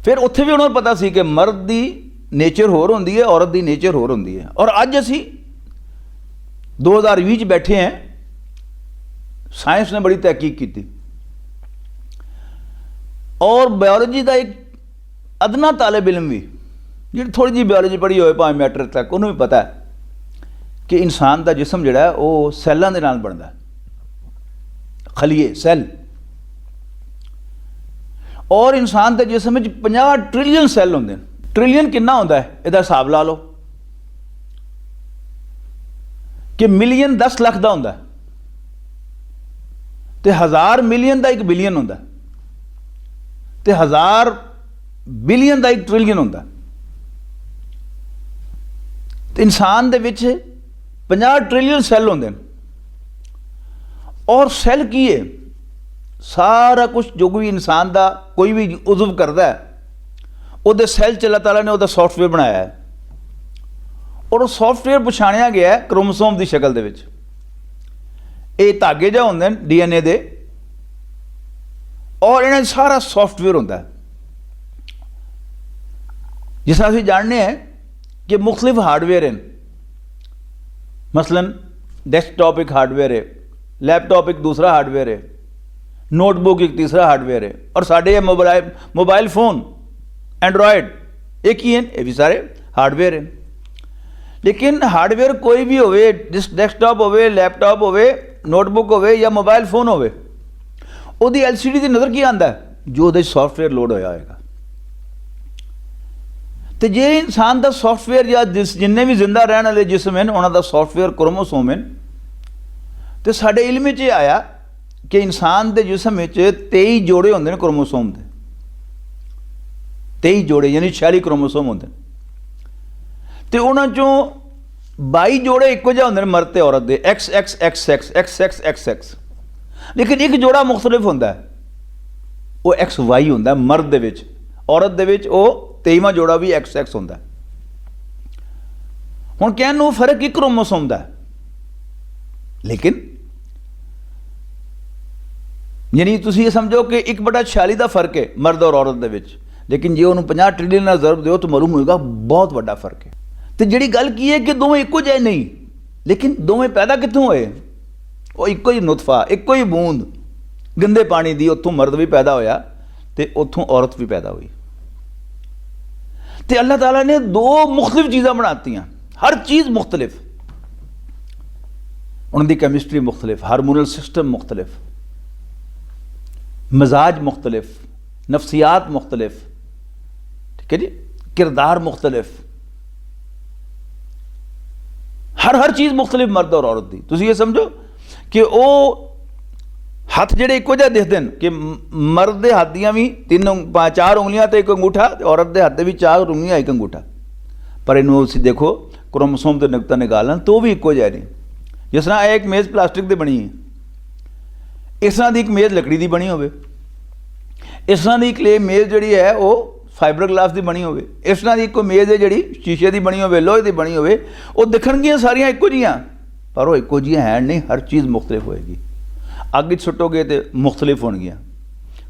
फिर उत्थे भी उन्होंने पता सी कि मर्द की नेचर होर होंदी है, औरत की नेचर होर होंदी है। और अज असी 2020 बैठे हैं, साइंस ने बड़ी तहकीक की और बायोलॉजी का एक अदना तालिब इलम भी जी थोड़ी जी बायोलॉजी पढ़ी हो भावें मैट्रिक तक, उन्होंने भी पता है कि इंसान का जिस्म जिहड़ा है वो सैलों के नाल बनता है, खलीए सैल। और इंसान के जिस्म में 50 ट्रिलियन सैल होंगे। ट्रिलियन कितना होंदा है इसदा हिसाब ला लो कि मिलियन 10 लाख का होंदा तो 1000 मिलियन का 1 बिलियन होंदा। ਤੇ 1000 ਬਿਲੀਅਨ ਦਾ 1 ਟ੍ਰਿਲੀਅਨ ਹੁੰਦਾ। ਤੇ ਇਨਸਾਨ ਦੇ ਵਿੱਚ 50 ਟ੍ਰਿਲੀਅਨ ਸੈੱਲ ਹੁੰਦੇ ਨੇ। ਔਰ ਸੈੱਲ ਕੀ ਹੈ? ਸਾਰਾ ਕੁਝ ਜੋ ਵੀ ਇਨਸਾਨ ਦਾ ਕੋਈ ਵੀ ਉਜ਼ਵ ਕਰਦਾ ਹੈ, ਉਹਦੇ ਸੈੱਲ 'ਚ ਅੱਲਾਹ ਤਾਲਾ ਨੇ ਉਹਦਾ ਸੌਫਟਵੇਅਰ ਬਣਾਇਆ ਹੈ। ਔਰ ਉਹ ਸੌਫਟਵੇਅਰ ਪਛਾਣਿਆ ਗਿਆ ਹੈ ਕ੍ਰੋਮੋਸੋਮ ਦੀ ਸ਼ਕਲ ਦੇ ਵਿੱਚ। ਇਹ ਧਾਗੇ ਜਿਹਾ ਹੁੰਦੇ ਨੇ DNA ਦੇ, ਔਰ ਇਹਨਾਂ 'ਚ ਸਾਰਾ ਸੌਫਟਵੇਅਰ ਹੁੰਦਾ ਹੈ। ਜਿਸ ਤਰ੍ਹਾਂ ਅਸੀਂ ਜਾਣਦੇ ਹਾਂ ਕਿ ਮੁਖਤਲਿਫ ਹਾਰਡਵੇਅਰ ਹਨ। ਮਸਲਨ ਡੈਸਕਟॉप एक हार्डवेयर है, लैपटॉप एक दूसरा हार्डवेयर है, नोटबुक एक तीसरा हार्डवेयर है, और साढ़े ये मोबाइल फोन एंड्रॉयड एक ही हैं, ये भी सारे हार्डवेयर हैं। लेकिन हार्डवेयर कोई भी होवे, डेस्कटॉप होवे, लैपटॉप होवे, नोटबुक होवे या मोबाइल फोन होवे, ਉਹਦੀ LCD ਦੀ ਨਜ਼ਰ ਕੀ ਆਉਂਦਾ? ਜੋ ਉਹਦੇ ਸੌਫਟਵੇਅਰ ਲੋਡ ਹੋਇਆ ਹੋਏਗਾ। ਤੇ ਜੇ ਇਨਸਾਨ ਦਾ ਸੌਫਟਵੇਅਰ ਜਾਂ ਜਿੰਨੇ ਵੀ ਜ਼ਿੰਦਾ ਰਹਿਣ ਵਾਲੇ ਜਿਸਮ ਹਨ ਉਹਨਾਂ ਦਾ ਸੌਫਟਵੇਅਰ ਕ੍ਰੋਮੋਸੋਮ ਹਨ। ਤੇ ਸਾਡੇ ਇਲਮ ਵਿੱਚ ਇਹ ਆਇਆ ਕਿ ਇਨਸਾਨ ਦੇ ਜਿਸਮ ਵਿੱਚ 23 ਜੋੜੇ ਹੁੰਦੇ ਨੇ ਕ੍ਰੋਮੋਸੋਮ ਦੇ। 23 ਜੋੜੇ ਯਾਨੀ 46 ਕ੍ਰੋਮੋਸੋਮ ਹੁੰਦੇ ਨੇ। ਤੇ ਉਹਨਾਂ ਚੋਂ 22 ਜੋੜੇ ਇੱਕੋ ਜਿਹੇ ਹੁੰਦੇ ਨੇ ਮਰਦ ਤੇ ਔਰਤ ਦੇ, XX। ਲੇਕਿਨ ਇੱਕ ਜੋੜਾ ਮੁਖਤਲਿਫ ਹੁੰਦਾ, ਉਹ XY ਹੁੰਦਾ ਮਰਦ ਦੇ ਵਿੱਚ। ਔਰਤ ਦੇ ਵਿੱਚ ਉਹ 23ਵਾਂ ਜੋੜਾ ਵੀ XX ਹੁੰਦਾ। ਹੁਣ ਕਹਿਣ ਨੂੰ ਫਰਕ ਇੱਕ ਕ੍ਰੋਮੋਸੋਮ ਦਾ, ਲੇਕਿਨ ਯਾਨੀ ਤੁਸੀਂ ਇਹ ਸਮਝੋ ਕਿ 1/46 ਦਾ ਫਰਕ ਹੈ ਮਰਦ ਔਰ ਔਰਤ ਦੇ ਵਿੱਚ। ਲੇਕਿਨ ਜੇ ਉਹਨੂੰ 50 ਟ੍ਰਿਲੀਅਨ ਨਾਲ ਜ਼ਰਬ ਦਿਓ ਤਾਂ ਮਾਲੂਮ ਹੋਏਗਾ ਬਹੁਤ ਵੱਡਾ ਫਰਕ ਹੈ। ਤੇ ਜਿਹੜੀ ਗੱਲ ਕੀ ਹੈ ਕਿ ਦੋਵੇਂ ਇੱਕੋ ਜਿਹੇ ਨਹੀਂ, ਲੇਕਿਨ ਦੋਵੇਂ ਪੈਦਾ ਕਿੱਥੋਂ ਹੋਏ? ਉਹ ਇੱਕੋ ਹੀ ਨੁਤਫਾ, ਇੱਕੋ ਹੀ ਬੂੰਦ ਗੰਦੇ ਪਾਣੀ ਦੀ, ਉੱਥੋਂ ਮਰਦ ਵੀ ਪੈਦਾ ਹੋਇਆ ਤੇ ਉੱਥੋਂ ਔਰਤ ਵੀ ਪੈਦਾ ਹੋਈ। ਤੇ ਅੱਲਾਹ ਤਾਲਾ ਨੇ ਦੋ ਮੁਖਤਲਿਫ ਚੀਜ਼ਾਂ ਬਣਾਤੀਆਂ, ਹਰ ਚੀਜ਼ ਮੁਖਤਲਿਫ। ਉਹਨਾਂ ਦੀ ਕੈਮਿਸਟਰੀ ਮੁਖਤਲਿਫ, ਹਾਰਮੋਨਲ ਸਿਸਟਮ ਮੁਖਤਲਿਫ, ਮਿਜ਼ਾਜ ਮੁਖਤਲਿਫ, ਨਫਸੀਆਤ ਮੁਖਤਲਿਫ, ਠੀਕ ਹੈ ਜੀ, ਕਿਰਦਾਰ ਮੁਖਤਲਿਫ, ਹਰ ਚੀਜ਼ ਮੁਖਤਲਿਫ ਮਰਦ ਔਰ ਔਰਤ ਦੀ। ਤੁਸੀਂ ਇਹ ਸਮਝੋ ਕਿ ਉਹ ਹੱਥ ਜਿਹੜੇ ਇੱਕੋ ਜਿਹੇ ਦਿਖਦੇ ਨੇ ਕਿ ਮਰਦ ਦੇ ਹੱਥ ਦੀਆਂ ਵੀ 4 ਉਂਗਲੀਆਂ ਤੇ ਇੱਕ ਅੰਗੂਠਾ, ਤੇ ਔਰਤ ਦੇ ਹੱਥ ਦੇ ਵੀ 4 ਉਂਗਲੀਆਂ ਇੱਕ ਅੰਗੂਠਾ। ਪਰ ਇਹਨੂੰ ਤੁਸੀਂ ਦੇਖੋ ਕ੍ਰੋਮੋਸੋਮ ਦੇ ਨੁਕਤਾ ਨਿਕਾਲਣ ਤੋਂ ਵੀ ਇੱਕੋ ਜਿਹੇ ਨੇ। ਜਿਸ ਤਰ੍ਹਾਂ ਇਹ ਇੱਕ ਮੇਜ਼ ਪਲਾਸਟਿਕ ਦੀ ਬਣੀ ਹੈ, ਇਸ ਤਰ੍ਹਾਂ ਦੀ ਇੱਕ ਮੇਜ਼ ਲੱਕੜੀ ਦੀ ਬਣੀ ਹੋਵੇ, ਇਸ ਤਰ੍ਹਾਂ ਦੀ ਇੱਕ ਮੇਜ਼ ਜਿਹੜੀ ਹੈ ਉਹ ਫਾਈਬਰ ਗਲਾਸ ਦੀ ਬਣੀ ਹੋਵੇ, ਇਸ ਤਰ੍ਹਾਂ ਦੀ ਇੱਕ ਮੇਜ਼ ਹੈ ਜਿਹੜੀ ਸ਼ੀਸ਼ੇ ਦੀ ਬਣੀ ਹੋਵੇ, ਲੋਹੇ ਦੀ ਬਣੀ ਹੋਵੇ, ਉਹ ਦਿਖਣਗੀਆਂ ਸਾਰੀਆਂ ਇੱਕੋ ਜਿਹੀਆਂ, ਪਰ ਉਹ ਇੱਕੋ ਜਿਹੀਆਂ ਹੈ ਨਹੀਂ, ਹਰ ਚੀਜ਼ ਮੁਖਤਲਿਫ ਹੋਏਗੀ। ਅੱਗ 'ਚ ਸੁੱਟੋਗੇ तो मुख्तलिफ होणगियां,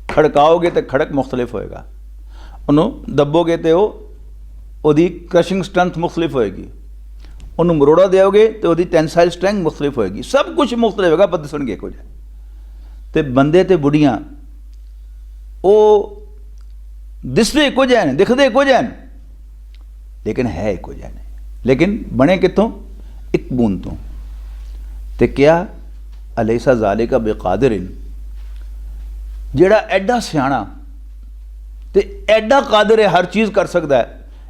खड़काओगे तो खड़क मुख्तलिफ होएगा, उन्होंने दबोगे तो ਉਹਦੀ क्रशिंग स्ट्रेंथ मुख्तलिफ होएगी, ਉਹਨੂੰ ਮਰੋੜਾ ਦਿਓਗੇ तो ਉਹਦੀ टेंसाइल स्ट्रेंथ मुख्तलिफ होएगी, सब कुछ मुख्तलिफ होगा, पर दिसणगे कुछ। तो बंदे तो बुढ़ियाँ वो दिसदे इक्को जिहे ने, दिखदे इक्को जिहे ने, लेकिन है इक्को जिहे ने। लेकिन बने कितों? एक बूंद तो। ते क्या अलैसा ज़ालिका बेकादिरिन, जेड़ा एडा सियाणा ते एडा कादिर है, हर चीज़ कर सकता है,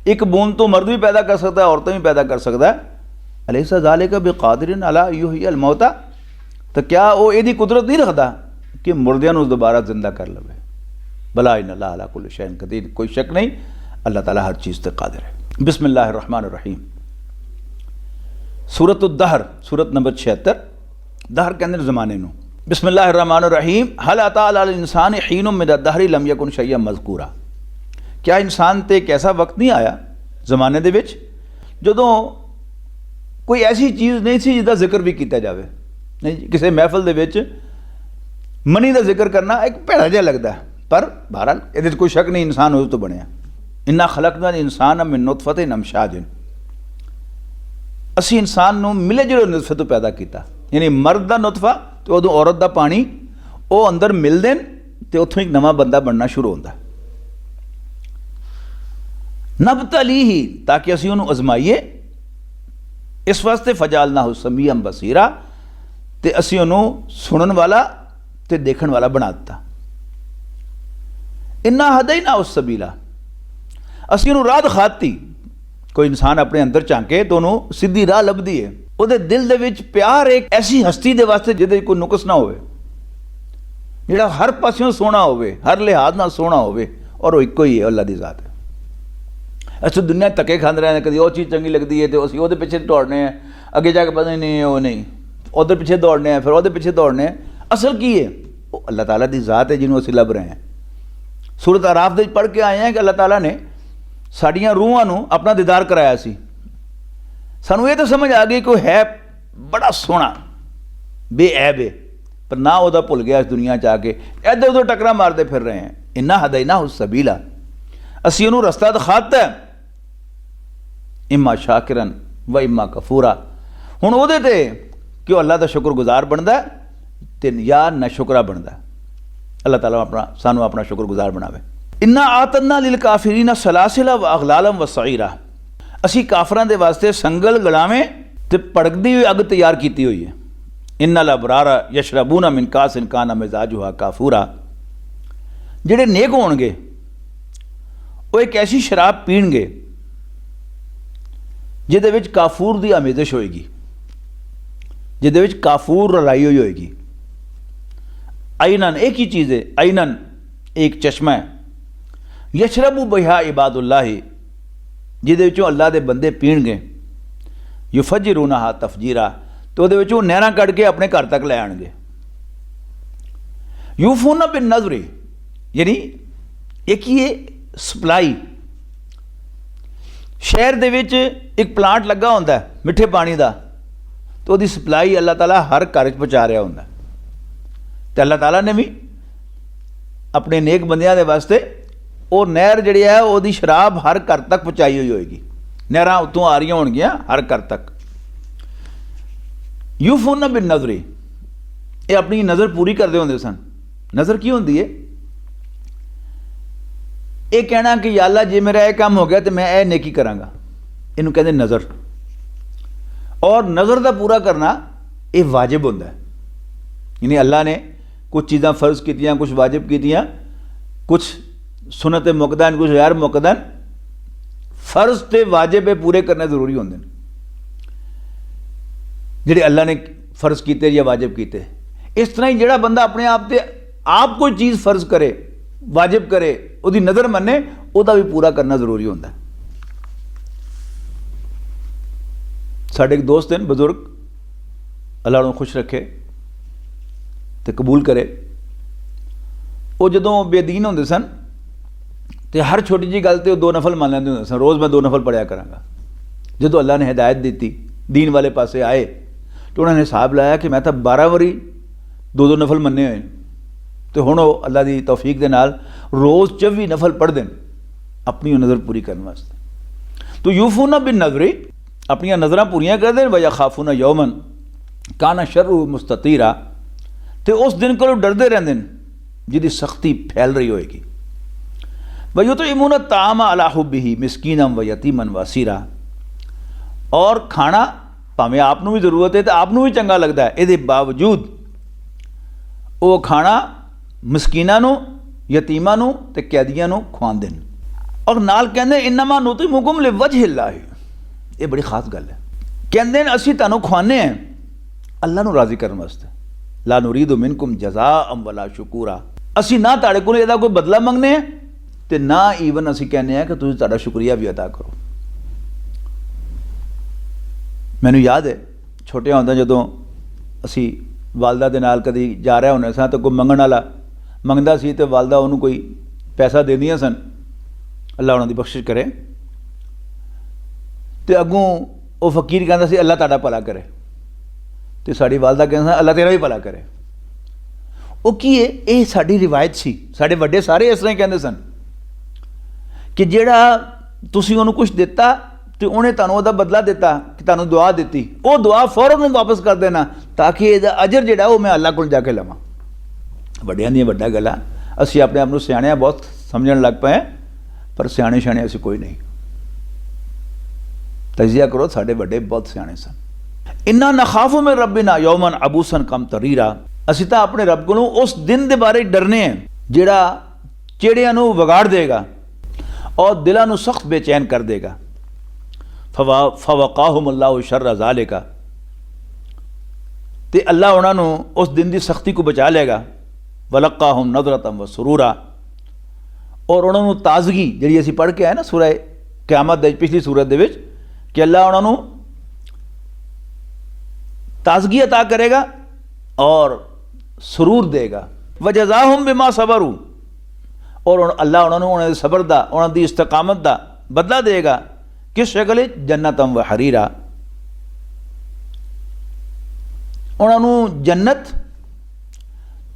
एक बूंद तो मर्द भी पैदा कर सकता है, औरतें भी पैदा कर सकता है। अलैसा ज़ालिका बेकादिरिन अला युह्यिल मौता, तो क्या वो इहदी कुदरत नहीं रखता कि मुर्दियां नूं दोबारा जिंदा कर लवे? बला इन्नल्लाह अला कुल्लि शैइन कदीर, कोई शक नहीं, अल्लाह ताला हर चीज़ ते कादिर है। बिस्मिल्लाहिर रहमानिर रहीम। सूरत उद-दहर, सूरत नंबर 76। दहर के अंदर ज़माने नूं। बिस्मिल्लाहिर रहमानिर रहीम। हल अता अल इंसान हीनुम मिन अद-दहरि लम यकुन शैय्यन मज़कूरा, क्या इंसान ते एक ऐसा वक्त नहीं आया ज़माने दे विच जदों कोई ऐसी चीज़ नहीं सी जिसका जिक्र भी किया जाए? नहीं, किसी महफिल दे विच मनी का जिक्र करना एक भैड़ा जिहा लगता है, पर बहरहाल ये कोई शक नहीं, इंसान उस तो बनया। इन्ना खलकना इंसान मिन नुतफतिन अमशाजिन, असी इंसान नूं मिले जुले नुतफे तो पैदा किया, यानी मर्द का नुतफा तो उदों औरत का पानी वो अंदर मिलते हैं तो उत्थों एक नवा बंदा बनना शुरू होता। नबतली ही, ताकि असी उन्होंने अजमाइए, इस वास्ते फजालना हो समीअम बसीरा, ते असी उन्होंने सुनन वाला ते देखण वाला बना दिता। इन्ना हदैना उस सबीला, असी उन्होंने राह दिखाती। कोई इंसान अपने अंदर झांके तो उन्होंने सीधी राह लभदी है, ਉਹਦੇ ਦਿਲ ਦੇ ਵਿੱਚ ਪਿਆਰ ਇੱਕ ਐਸੀ ਹਸਤੀ ਦੇ ਵਾਸਤੇ ਜਿਹਦੇ ਕੋਈ ਨੁਕਸ ਨਾ ਹੋਵੇ, ਜਿਹੜਾ ਹਰ ਪਾਸਿਓਂ ਸੋਹਣਾ ਹੋਵੇ, ਹਰ ਲਿਹਾਜ਼ ਨਾਲ ਸੋਹਣਾ ਹੋਵੇ, ਔਰ ਉਹ ਇੱਕੋ ਹੀ ਹੈ, ਅੱਲਾ ਦੀ ਜ਼ਾਤ ਹੈ। ਅਸੀਂ ਦੁਨੀਆ ਧੱਕੇ ਖਾਂਦੇ ਰਹੇ, ਕਦੀ ਉਹ ਚੀਜ਼ ਚੰਗੀ ਲੱਗਦੀ ਹੈ ਤੇ ਅਸੀਂ ਉਹਦੇ ਪਿੱਛੇ ਦੌੜਨੇ ਆ, ਅੱਗੇ ਜਾ ਕੇ ਪਤਾ ਨਹੀਂ ਉਹ ਨਹੀਂ, ਉਹਦੇ ਪਿੱਛੇ ਦੌੜਨੇ ਆ, ਫਿਰ ਉਹਦੇ ਪਿੱਛੇ ਦੌੜਨੇ ਆ। ਅਸਲ ਕੀ ਹੈ? ਉਹ ਅੱਲਾਹ ਤਾਲਾ ਦੀ ਜ਼ਾਤ ਹੈ ਜਿਹਨੂੰ ਅਸੀਂ ਲੱਭ ਰਹੇ ਹਾਂ। ਸੂਰਤ ਆਰਾਫ ਦੇ ਵਿੱਚ ਪੜ੍ਹ ਕੇ ਆਏ ਹਾਂ ਕਿ ਅੱਲਾਹ ਤਾਲਾ ਨੇ ਸਾਡੀਆਂ ਰੂਹਾਂ ਨੂੰ ਆਪਣਾ ਦੀਦਾਰ ਕਰਾਇਆ ਸੀ। ਸਾਨੂੰ ਇਹ ਤਾਂ ਸਮਝ ਆ ਗਈ ਕਿ ਉਹ ਹੈ ਬੜਾ ਸੋਹਣਾ, ਬੇऐਬ ਹੈ, ਪਰ ਨਾ ਉਹਦਾ ਭੁੱਲ ਗਿਆ ਇਸ ਦੁਨੀਆ 'ਚ ਆ ਕੇ ਇੱਧਰ ਉੱਧਰ ਟੱਕਰਾਂ ਮਾਰਦੇ ਫਿਰ ਰਹੇ ਹਾਂ। ਇੰਨਾ ਹਦੈਨਾਹੁ ਸਬੀਲਾ, ਅਸੀਂ ਉਹਨੂੰ ਰਸਤਾ ਦਿਖਾਤਾ, ਇਮਾ ਸ਼ਾਕਿਰਨ व इमा कफूरा। हुण उहदे ते कि अल्लाह का शुक्रगुजार बनता तो या ना शुकरा बनता। अल्लाह ताला अपना सानू अपना शुक्रगुजार बनावे। इन्ना आतना लिल काफिरीना सलासिला व अगलालम व सईरा, असी काफरां दे वास्ते संगल गलावें ते भड़कदी हुई अग तैयार की हुई है। इन्ना लबरारा यशरबूना मिन कासिन काना मिजाजुहा काफूरा, जिहड़े नेक होणगे वो एक ऐसी शराब पीणगे जिहदे विच काफूर की आमेजिश होएगी, जिहदे विच काफूर रलाई हुई होएगी। आइनन एक ही चीज़ है, आइनन एक चश्मा है, यशरबु बिहा इबादुल्लाह, जिहदे विचों अल्लाह दे बंदे पीणगे, युफज्जिरूनहा तफजीरा, तो उहदे विचों नहरां कढ के अपने घर तक लै आणगे। यूफूना बिन नज़री, यानी एक ही सप्लाई। शहर दे विच एक प्लांट लगा होंदा है मिठे पानी का, तो उसकी सप्लाई अल्लाह ताला हर घर पहुँचा रहा होंदा। तो अल्लाह ताला ने भी अपने नेक बंदियां दे वास्ते वो नहर जिहड़ी है वो शराब हर घर तक पहुँचाई हुई होएगी। नहरां उत्तों आ रही होणगियां हर घर तक। यूफूना बिन नज़री, ये अपनी नज़र पूरी करते होंदे सन। नज़र की होंदी है? ये कहना कि या अल्लाह जे मेरा यह काम हो गया तो मैं यह नेकी करांगा, इनू कहते नज़र। और नज़र का पूरा करना ये वाजिब होंदा है, यानी अल्लाह ने कुछ चीज़ां फ़र्ज़ कीतियां, कुछ वाजिब कीतियां, कुछ सुनत मुकदन, कुछ गैर मुकदन। फ़र्ज़ ते वाजिब पूरे करने जरूरी होंदे ने, जिहड़े अल्लाह ने फ़र्ज़ कीते या वाजिब कीते। इस तरह ही जिहड़ा बंदा अपने आप ते आप कोई चीज़ फ़र्ज़ करे, वाजिब करे, उसकी नज़र मने, उसका भी पूरा करना जरूरी होंदा है। साडे एक दोस्त हैं बजुर्ग, अल्लाह उन्हें खुश रखे तो कबूल करे। वो जदों बेदीन होंदे सन तो हर छोटी जी गल ते 2 नफल मान लैंदे होंदे सन, रोज़ मैं 2 नफल पढ़िया करांगा। जदों अल्लाह ने हिदायत दी, दीन वाले पासे आए, तो उन्होंने हिसाब लाया कि मैं तो 12 वारी 2 नफल मन्ने हुए, तो हुण अल्लाह की तौफीक दे नाल रोज़ 24 नफल पढ़ दें अपनी नज़र पूरी करने वास्ते। तो यूफूना बिन नज़री, अपनी नज़रां पूरियां कर दें। वया खाफूना यौमन काना शर्रु मुस्ततीरा, तो उस दिन को डरते रहते हैं जिहदी सख्ती फैल रही होएगी। वयो तो इमून तामा अला हुब्बिही मिस्कीनम व यतीमन व असीरा, और खाना भावें आपनूं भी जरूरत है तो आपनूं भी चंगा लगता है, ये बावजूद वो खाना मिसकीनां नूं, यतीमां नूं ते कैदियां नूं खुआंदे ने। और नाल कहंदे इन्नमा नुतिमुकुम लिवजहिल्लाह, ये बड़ी खास गल है। कहंदे ने असीं तुहानूं खुआने हैं अल्लाह नूं राज़ी करन वास्ते। ला नुरीदु मिनकुम जज़ाअम वला शुकूरा, असीं ना तुहाडे कोल इहदा कोई बदला मंगने हैं ते ना ईवन असीं कहने हैं कि तुसीं तुहाडा शुक्रिया भी अदा करो। मैनूं याद है छोटे होंदे जदों असीं वालदा दे नाल कदी जा रहे होने सां तो कोई मंगण वाला मंगदा सी ते वालदा उहनूं कोई पैसा देंदियां सन, अल्लाह उन्हां दी बख्शिश करे। तो अगों वो फकीर कहता सी अल्लाह तुहाडा भला करे, तो साड़ी वालदा कहंदा अल्लाह तेरा भी भला करे। वो की है, ये साडी रिवायत सी, साडे वड्डे सारे इस तरह कहंदे सन कि जिहड़ा तुसीं उहनूं कुछ दिता तो उन्हें तुहानूं उहदा बदला दिता कि तुहानूं दुआ दी, वो दुआ फौरन वापस कर देना ताकि इहदा अजर जिहड़ा वो मैं अल्लाह कोल जाके लवां। वड्डियां दी वड्डा गल्लां असीं अपने आप नूं सियाणियां बहुत समझण लग पए, पर सियाणे शाणे असीं कोई नहीं। तजिया करो, साडे वड्डे बहुत सियाणे सन। इन्ना नखाफु मिन रब्बिना यौमन अबूसन कम तरीरा, असीं तां अपने रब कोलों उस दिन दे बारे डरने हैं जिहड़ा चिड़ियां नूं विगाड़ देगा और दिलां नूं सख्त बेचैन कर देगा। फवकाहुमुल्लाहु शर्र ज़ालिका, ते अल्लाह उन्होंने उस दिन की सख्ती को बचा लेगा वलक्काहुम नज़रतम व सुरूरा, और उन्होंने ताजगी जी असी पढ़ के आए ना सूरह क़यामत पिछली सूरत दे विच कि अल्लाह उन्होंने ताजगी अता करेगा और सुरूर देगा। वजज़ाहुम बिमा सबरू, और अल्लाह उन्होंने सबर दा उन्होंने इस्तकामत दा बदला देगा। किस शक्ल जन्नतम व हरीरा, उन्होंने जन्नत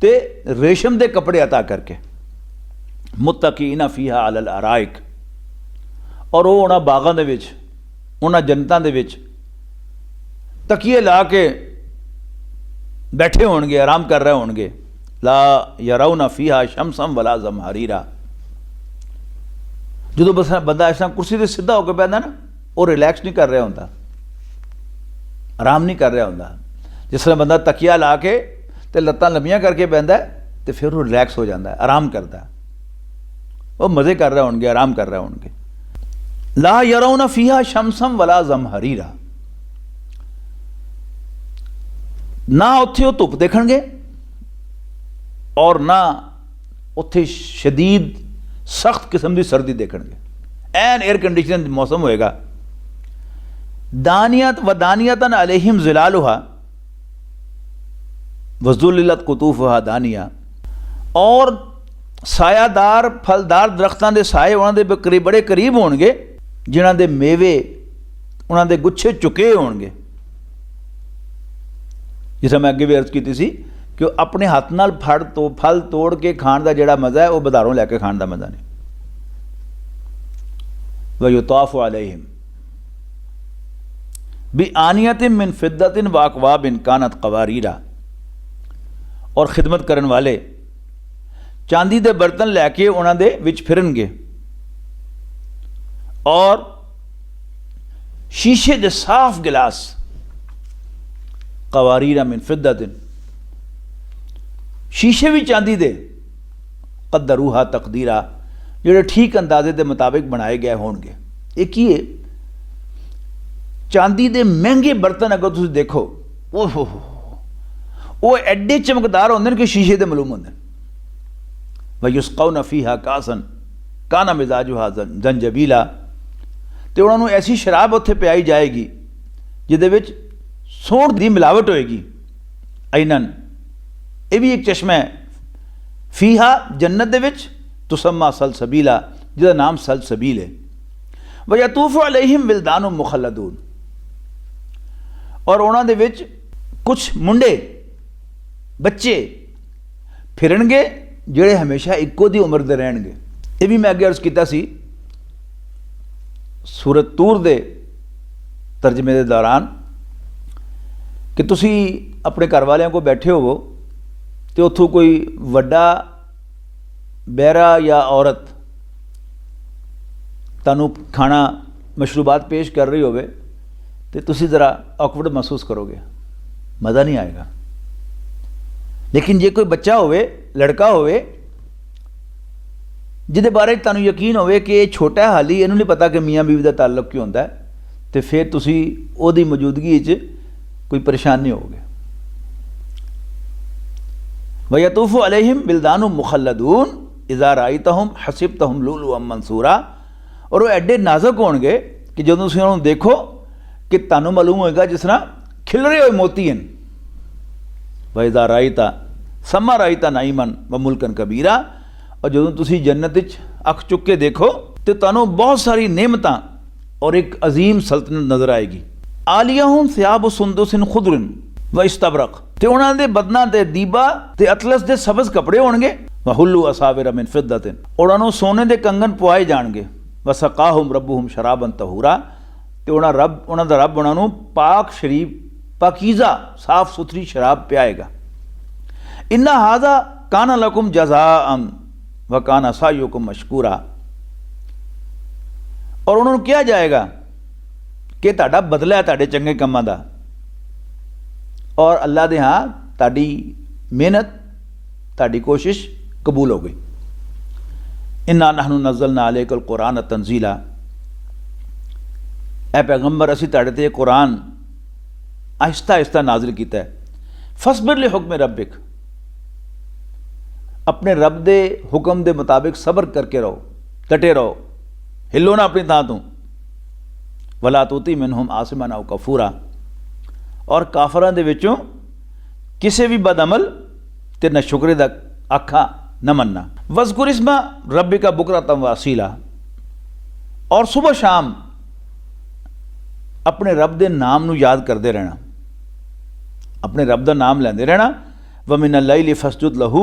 ते रेशम के कपड़े अता करके। मुत्तकीना फीहा अलल अराइक, और वो उन्होंने बागां दे विच उन्होंने जन्नतां दे विच तकिए ला के बैठे होणगे, आराम कर रहे होणगे। ला यरौना फीहा शमसम वला ज़महरीरा, जो बस बंदा इस तरह कुर्सी से सीधा होकर बैठा ना, वो रिलैक्स नहीं कर रहा होंदा, आराम नहीं कर रहा होंदा। जिस तरह बंदा तकिया ला के ते लत्तां लंबियां करके बैठता है तो फिर वो रिलैक्स हो जाता है, आराम करता है, वो मज़े कर रहे होंगे, आराम कर रहे होंगे। ला यरौना फीहा शमसम वला ज़महरीरा, ना उत्थे वो धुप देखणगे और ना उत्थे शदीद सख्त किस्म की सर्दी देखणगे। एन एयर कंडीशन मौसम होएगा। दानियत व दानियतन अलैहिम ज़िलालुहा वज़ुल्लिलत कुतूफ़ुहा दानिया, और सायादार फलदार दरख्तां दे साए उन्हां दे करीब बड़े करीब होणगे, जिन्हां दे मेवे उन्हां दे गुच्छे चुके होणगे। जिस मैं अगे भी अर्ज की सी कि अपने हाथ नाल फल तोड़ के खाण का जिहड़ा मज़ा है वो बाजारों लैके खाण का मज़ा नहीं। व युताफ़ु अलैहिम बि आनियतिन मिन फिद्दतिन व अकवाबिन कानत क़वारीरा, और खिदमत करने वाले चांदी के बर्तन लैके उन्हां दे विच फिरनगे, और शीशे के साफ गिलास क़वारीरा मिन फिद्दतिन, शीशे भी चांदी दे कद्दरूहा तकदीरा, जोड़े ठीक अंदाजे के मुताबिक बनाए गए होंगे। एक ही है चांदी के महंगे बर्तन अगर तुम देखो वो एडे चमकदार होंगे कि शीशे के मालूम होंगे। वयुस्कौना फीहा कासन काना मिजाजुहा जंजबीला, तो उन्होंने ऐसी शराब उत्थे पियाई जाएगी जिहदे विच सौंठ की मिलावट होएगी। ऐनन, यह भी एक चश्मा है। फीहा जन्नत दे विच तुसम्मा सलसबीला, जिसका नाम सलसबील है। वयतूफ़ु अलैहिम विल्दानुम मुखल्लदून, और उन्हां दे विच कुछ मुंडे बच्चे फिरनगे जिहड़े हमेशा इक्को दी उम्र दे रहणगे। ये भी मैं अगे अर्ज कीता सी सूरत तूर दे तर्जमे दे दौरान कि तुसी अपने घर वालियां को बैठे होवो तो उत्थों कोई वड्डा बहरा या औरत तानू खाना मशरूबात पेश कर रही होवे तो तुसी ज़रा ऑकवर्ड महसूस करोगे, मज़ा नहीं आएगा। लेकिन जे कोई बच्चा होवे, लड़का होवे, जिहदे बारे तुहानू यकीन होवे कि ये छोटा हाली, इहनूं नहीं पता कि मियाँ बीवी का ताल्लुक क्यों होंदा है, तो फिर तुसी उहदी मौजूदगी च कोई परेशान नहीं होगे। वयतूफ़ु अलैहिम बिल्दानुम मुखल्लदून इज़ा राइतहुम हसिबतहुम लुलुअम मंसूरा, और वो एडे नाजुक होणगे कि जो तुसीं उन्होंने देखो कि तुहानू मालूम होएगा जिस तरह खिलरे हुए मोती हैं। वइज़ा राइता सम्मा राइता नाइमन व मुल्कन कबीरा, और जो तुसीं जन्नत विच अख चुक के देखो तो तुहानू बहुत सारी नेमतां और एक अजीम सल्तनत नजर आएगी। आलियाहुम सियाबु सुंदुसिन खुदरिन व इस्तबरक, ते उन्हां दे बदनां ते दीबा ते अतलस दे सबज कपड़े होणगे। व हुल्लु असाविर मिन फिद्दतिन, उन्हां नू सोने दे कंगन पवाए जाणगे। व सकाहुम रब्बुहुम शराबन तहूरा, ते उन्हां दा रब उन्हां नू पाक शरीफ पाकीज़ा साफ सुथरी शराब पियाएगा। इन्ना हाजा काना लकुम जज़ाअन व काना सायुकुम मशकूरा, और उन्होंने कहा जाएगा कि तुहाडा बदला है तुहाडे चंगे कामां दा, और अल्लाह दे हाँ तुहाडी मेहनत तुहाडी कोशिश कबूल हो गई। इन्ना नहनु नज़्ज़लना अलैकल कुरान तंजीला, ए पैगंबर असी तुहाडे ते कुरान आहिस्ता आहिस्ता नाजिल किया है। फसबिर लि हुक्म रब्बिक, अपने रब दे हुक्म दे मुताबिक सब्र करके रहो, डटे रहो, हिलो ना अपनी थां तों। वला तूती मिनहुम आसिमन औ कफूरा, और काफरां दे विचों किसी भी बदअमल ते न शुक्रे दा आखा न मनना। वज़कुर इस्मा रब्बिका बुकरतम व असीला, और सुबह शाम अपने रब दे नाम नू याद करते रहना, अपने रब दा नाम लैंदे रहना। व मिनल लैली फस्जुद लहू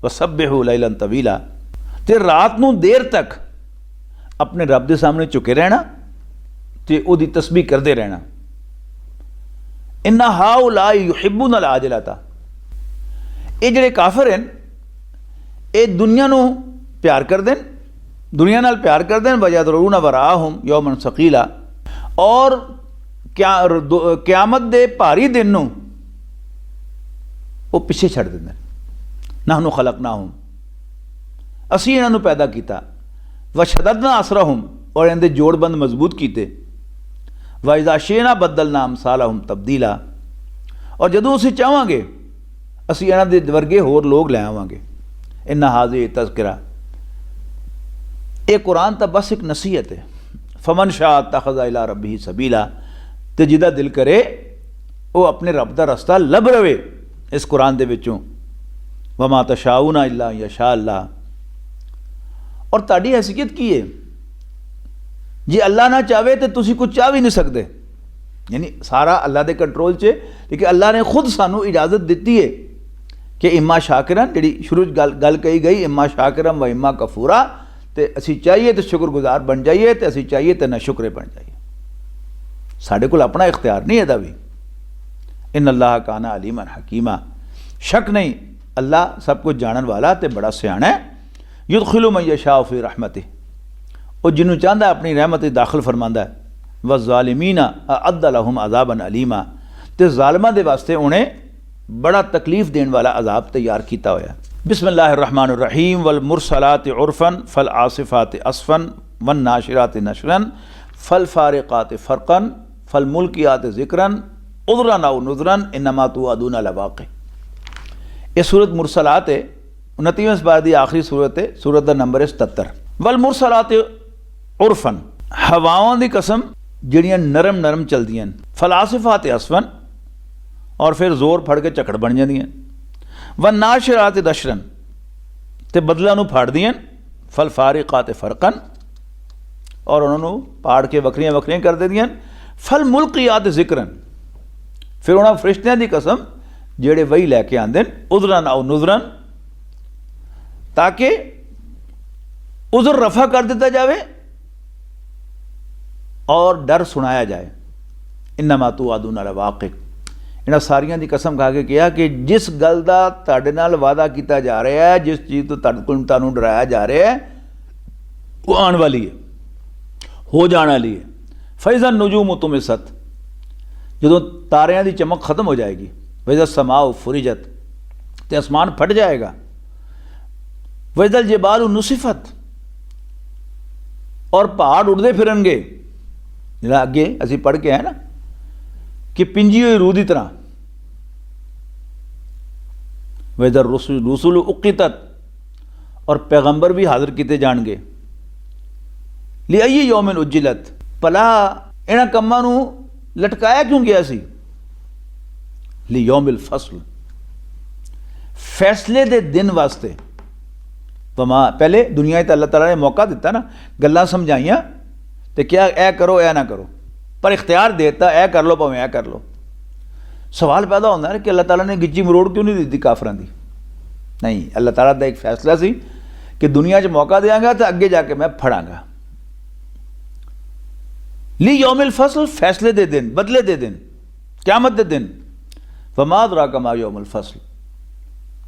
व सब्बिहू लैलन तवीला, ते रात नू देर तक अपने रब दे सामने झुके रहना ते उहदी तस्बीह करते रहना। इन्ना हाउलाई युहिब्बून अल आजिलता, ये जिहड़े काफिर हैं ये दुनिया नू प्यार करते हैं, दुनिया नाल प्यार करते हैं। वयदरूना वराहुम यौमन सकीला, और क्यामत दे भारी दिन नू वो पिछे छड़ देंगे। नहनु खलकनाहुम, असी इन्हां नू पैदा किया। वशददना असरहुम, और इन्हां दे जोड़बंद मजबूत किए। वाइज़ा शेना बदलना अमसालहुम तब्दीला, और जदों असीं चाहांगे असीं इन्हां दे वर्गे होर लोग लै आवांगे। इन्ना हाज़िह तज़किरा, ये कुरान तो बस एक नसीहत है। फमन शाह तखज़ा इला रब्बिही सबीला, ते जिदा दिल करे वो अपने रब दा रस्ता लब रवे इस कुरान दे विचों। वमा तशाऊना इल्ला यशा अल्लाह, और ताड़ी हैसियत की है, जे अल्लाह ना चाहे तो तुसी कुछ चाह भी नहीं सकते। यानी सारा अल्लाह के कंट्रोल च, लेकिन अल्लाह ने खुद सानू इजाजत दी है कि इम्मा शाकिरन, जी शुरू गल कही गई, इम्मा शाकिरन व इम्मा कफूरा, तो असी चाहिए तो शुक्रगुजार बन जाइए, तो असी चाहिए तो न शुक्रे बन जाइए। साढ़े को अपना इख्तियार नहीं है भी। इन अल्लाह काना अलीमन हकीमा, शक नहीं अल्लाह सब कुछ जानन वाला तो बड़ा सियाना है। युदखिलु मन यशाउ फी रहमतिही, और जिन्हों चाहता अपनी रहमत दाखिल फरमांदा है। व ज़ालिमीना अअद्द लहुम अज़ाबन अलीमा, तो ज़ालिमां दे वास्ते उन्हें बड़ा तकलीफ देने वाला अजाब तैयार किया होया। बिस्मिल्लाहिर्रहमानिर्रहीम। वल मुरसलात उर्फन फल आसिफात असफन वन नाशिरात नशरन फल फारिकात फ़रक़न फल मुल्कियात ज़िक्रन उज़रन औ नुज़रन इन्नमा तुअदून लवाक़ि। ये सूरत मुरसलात है, 29वें पारे दी आखिरी सूरत है। सूरत का नंबर है 77। वल मुरसलात उर्फन, हवाओं की कसम जिहड़ियां नरम नरम चलदियां। फल आसिफात असफन, और फिर जोर फड़ के झकड़ बन जांदियां। वन नाशिरात नशरन, ते बदलां नूं फाड़दियां। फल फारिकात फ़रक़न, और उन्होंने पाड़ के वक्रियां वक्रियां कर देंदियां। फल मुल्कियात ज़िक्रन, फिर उन्होंने फरिश्तियां की कसम जेड़े वही लैके आते हैं। उज़रन औ नुज़रन, ताकि उज़र रफा कर दिता जाए और डर सुनाया जाए। इन्नमा तुअदून लवाक़ि, इन्हां सारियां की कसम खा के कहा कि जिस गल का तुहाडे नाल वादा किया जा रहा है, जिस चीज़ तो तुहानूं डराया जा रहा है, वो आने वाली है, हो जाने वाली है। फ़इज़न नुजूम तुमिसत, जो तारियां की चमक खत्म हो जाएगी। वइज़ा समाउ फुरिजत, तो आसमान फट जाएगा। वइज़ल जिबालु नुसिफत, और पहाड़ उड़ते फिरनगे। जिहड़ा अगे असीं पढ़ के आए ना कि पिंजी हुई रूह की तरह। वइज़र रुसुल उक़ितत, और पैगंबर भी हाजिर किए जाएंगे। लिअय्यि यौमिन उज्जिलत, भला इन्हां कम्मां नूं लटकाया क्यों गया सी। लियौमिल फस्ल, फैसले दे दिन वास्ते। वमा, पहले दुनिया तो अल्लाह ताला ने मौका दिता ना, गल्लां समझाइयां तो क्या ऐ करो ऐ ना करो, पर इख्तियार देता ऐ कर लो भावें ऐ कर लो। सवाल पैदा होता है कि अल्लाह ताला ने गिज्जी मरोड़ क्यों नहीं दी काफरां दी। नहीं, अल्लाह ताला का एक फैसला सी कि दुनिया च मौका देंगा तो अगे जाके मैं फड़ांगा। ली यौमिल फसल, फैसले दे दिन, बदले दे दिन, क़यामत दे दिन। वमा अदराका मा यौमुल फसल,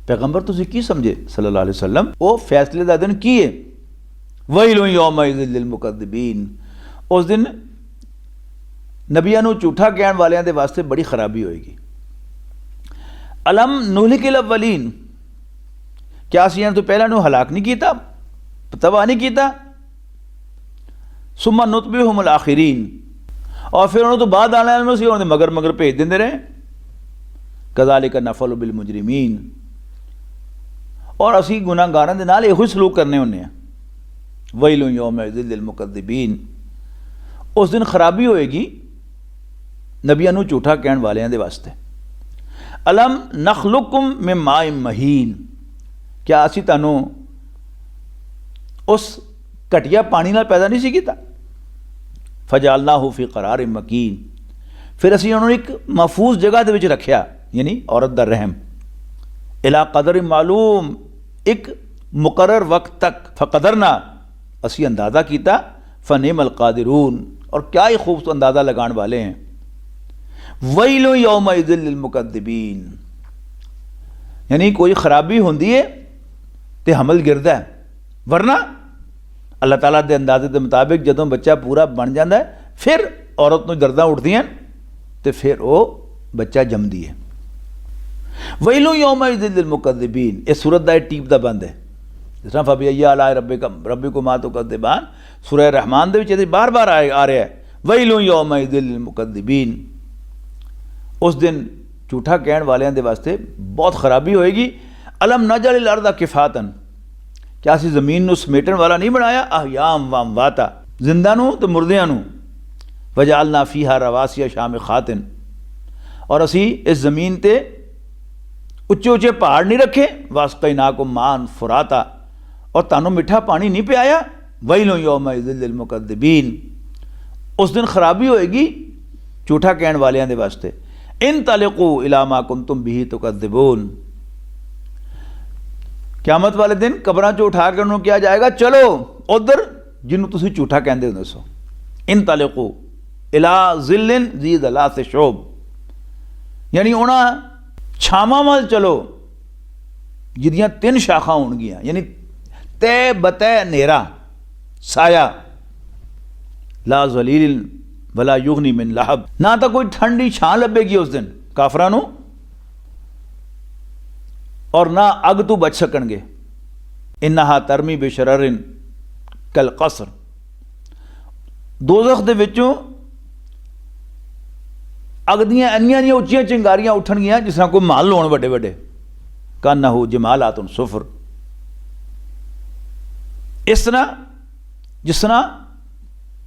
पैगंबर तुसीं की समझे सल्लल्लाहु अलैहि वसल्लम, वो फैसले का दिन की है। वैलुन यौमइज़िन लिल मुकद्दिबीन, उस दिन नबियां नूं झूठा कहण वालियां दे वास्ते बड़ी खराबी होएगी। अलम नुहलिकिल अव्वलीन, क्या असीं इन्हां तों पहलां नूं हलाक नहीं कीता, तबाह नहीं कीता। सुम्मा नुतबिहुमुल आखिरीन, और फिर उन्होंने तो बाद आने वाले में उन्होंने मगर मगर भेज देंदे रहे। कज़ालिका नफ़अलु बिल मुजरिमीन, और असी गुनाहगारां दे नाल इहो ही सलूक करने हुन्ने आ। वैलुन यौमइज़िन लिल मुकद्दिबीन, उस दिन खराबी होएगी नबियां नूं झूठा कहण वालियां दे वास्ते। अलम नखलुकुम मिन माइन महीन, क्या असी तुहानूं उस घटिया पानी नाल पैदा नहीं सी कीता। फजालनाहु फी करार मकीन, फिर असी उन्होंने एक महफूज जगह दे विच रखिया, यानी औरत दा रहम। इला कदर मालूम, एक मुकर्रर वक्त तक। फ़क़दरना, असी अंदाज़ा किया। फ़निअमल क़ादिरून, और क्या ही खूब अंदाज़ा लगाने वाले हैं। वैलु यौमइज़िन लिल मुकद्दिबीन, यानी कोई खराबी होंदी है तो हमल गिरदा है, वरना अल्लाह ताला के अंदाजे के मुताबिक जदों बच्चा पूरा बन जाता है फिर औरत नूं दर्दां उठदियां तो फिर वो बच्चा जमदी है। वैलु यौमइज़िन लिल मुकद्दिबीन, इस सूरत का टीप का बंद है। जिस तरह फ़बिअय्यि आलाइ रब्बिकुमा तुकज़्ज़िबान, सूरह रहमान दे विच बार बार आ रहा है वैलु यौमइज़िन लिल मुकद्दिबीन। उस दिन झूठा कहण वालियां दे वास्ते बहुत खराबी होएगी। अलम नजअलिल अर्ज़ किफ़ातन, क्या असी ज़मीन नूं समेटण वाला नहीं बनाया। अहयाम व अमवाता, जिंदा नूं ते मुर्दियां नूं। वजअलना फ़ीहा रवासिया शामिखातिन, और असी इस ज़मीन ते उच्चे उच्चे पहाड़ नहीं रखे। वस्क़ैनाकुम माअन फ़ुराता, और तानू मिठा पानी नहीं पियाया। वैलुन यौमइज़िन लिल मुकद्दिबीन, उस दिन खराबी होएगी झूठा कहण वालियां दे वास्ते। इंतलिक़ू इला मा कुंतुम बिही तुकज़्ज़िबून, क़यामत वाले दिन कब्रां चों उठा के उन्होंने किया जाएगा, चलो उधर जिन्हों तुसीं झूठा कहंदे हुंदे सो। इंतलिक़ू इला ज़िल्लिन ज़ी ज़लास शोब, यानी उन्हां छावां वल चलो जिहदियां 3 शाखा होणगियां, यानी तय बतय नेरा साया। ला ज़लील वला युगनी मिन लहब, ना तो कोई ठंडी छां लभेगी उस दिन काफरां नूं, और ना अग तो बच सकणगे। इन्नहा तरमी बिशररिन कल कसर, दोज़ख दे विचों अग दियां इन्नियां उच्चियां चिंगारियां उठणगियां जिस तरह कोई महल होण वड्डे वड्डे। कान्नहु जमालातुन सुफर, इस तरह जिस तरह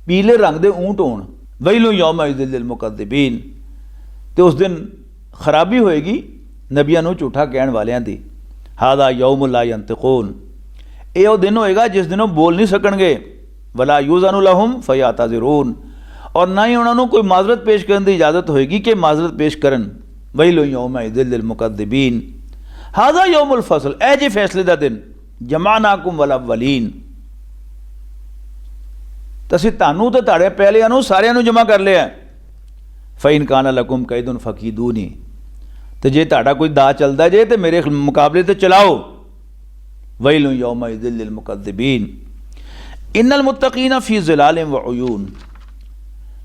पीले रंग दे ऊंट होण। वैलुन यौमइज़िन लिल मुकद्दिबीन, तो उस दिन खराबी होएगी नबियां नूं झूठा कहण वालियां दी। हादा यौमुल ला यंतिकून, ये दिन होएगा जिस दिन वो बोल नहीं सकणगे। वला युज़नु लहुम फ़यअतज़िरून, और ना ही उन्होंने कोई माजरत पेश करने की इजाज़त होएगी कि माजरत पेश करन। वैलुन यौमइज़िन लिल मुकद्दिबीन, हादा यौमुल फ़स्ल, ए जी फैसले का दिन। जमानाकुम वल अव्वलीन, तो असीं तुहानूं ते तुहाडे पहलियां नूं सारियां नूं जमा कर लिया। फ़इन कान लकुम कैदुन फ़कीदूनी, तो जे तुहाडा कोई दा चलदा जे तो मेरे मुकाबले ते चलाओ। वैलुन यौमइज़िन लिल मुकद्दिबीन, इन्नल मुत्तक़ीना फ़ी ज़िलालिन व उयून,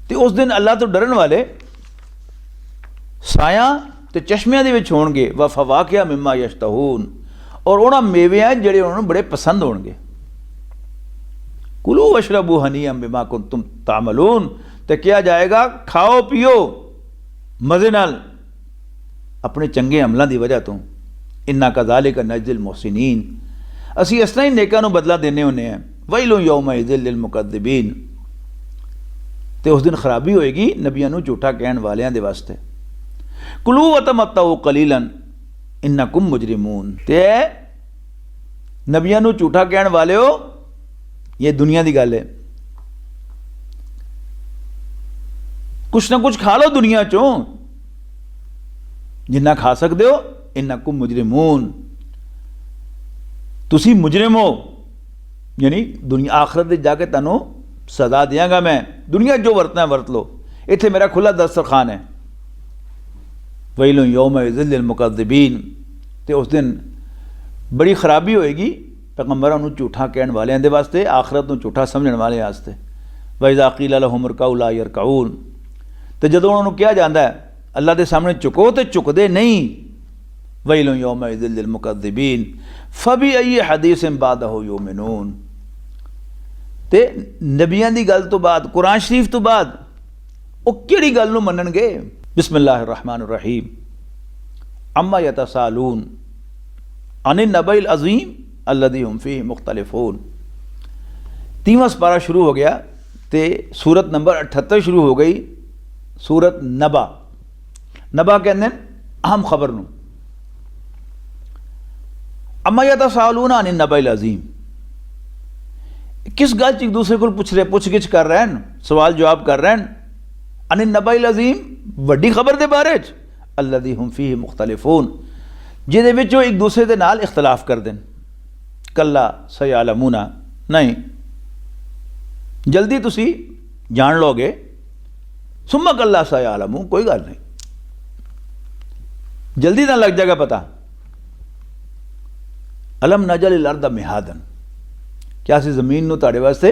तो उस दिन अल्लाह तो डरन वाले साया ते चश्मियां दे विच होणगे। व फ़वाकिहा मिम्मा यश्तहून, और उन्हां मेवियां जिहड़े उन्हां बड़े पसंद होणगे। कुलू वशरबू हनीअम बिमा कुंतुम तामलून, तो किया जाएगा खाओ पियो मज़े नाल अपने चंगे अमलों की वजह तो। इन्ना कज़ालिका नज़्ज़िल मुहसिनीन, असी इस तरह ही नेकां नूं बदला देने होने हैं। वैलुन यौमइज़िन लिल मुकद्दिबीन, तो उस दिन खराबी होएगी नबियां नूं झूठा कहण वालियां दे वास्ते। कुलू व तमत्तऊ कलीलन इन्नकुम मुजरिमून, ते नबियां नूं झूठा कहण वाले हो, ये दुनिया की गल है, कुछ ना कुछ खा लो दुनिया चों, जिन्ना खा सकते हो। इन्नकुम मुजरिमून, तुसी मुजरिम हो, यानी दुनिया आखरत में जाके तुहानूं सजा देंगा मैं। दुनिया जो वरतना है वरत लो, इत्थे मेरा खुला दस्तरखान है। वैलुन यौमइज़िन लिल मुकद्दिबीन, तो उस दिन बड़ी खराबी होएगी पैगंबरां नूं झूठा कहण वालियां दे वास्ते, आखरत नूं झूठा समझण वाले वास्ते। व इज़ा क़ीला लहुम इरकऊ ला यरकऊन, तो जदों उन्होंने कहा जाता है अल्लाह के सामने झुको तो झुकते नहीं। वैलुन यौमइज़िन लिल मुकद्दिबीन फ़बिअय्यि हदीसिन बादहु युमिनून, ते नबियां दी गल तो बाद, कुरान शरीफ तो बाद वो किहड़ी गल नूं मन्नणगे। बिस्मिल्लाहिर रहमानिर रहीम, अम्मा यतसालून, अनिन नबइल अज़ीम अल्लज़ी हुम फ़ीही मुख्तलिफ़ून। 3वां सपारा शुरू हो गया तो सूरत नंबर 78 शुरू हो गई, सूरत नबा। नबा कहते हैं अहम खबर नूं। अम्मा यतसाअलूना अनिन नबइल अज़ीम, किस गल एक दूसरे को पुछ गिछ कर रहे हैं, सवाल जवाब कर रहे हैं। अनिन नबइल अज़ीम, वड्डी खबर के बारे च, अल्लज़ी हुम फ़ीही मुख्तलिफ़ून, जिहदे विच एक दूसरे के नाल इख्तलाफ कर दें। कल्ला सयअलमूना, नहीं जल्दी तुसी जान लोगे। सुम्मा कल्ला सयअलमून, कोई गल नहीं, जल्दी ना लग जाएगा पता। अलम नजअलिल अर्द मिहादन, क्या असीं ज़मीन नूं तुहाडे वास्ते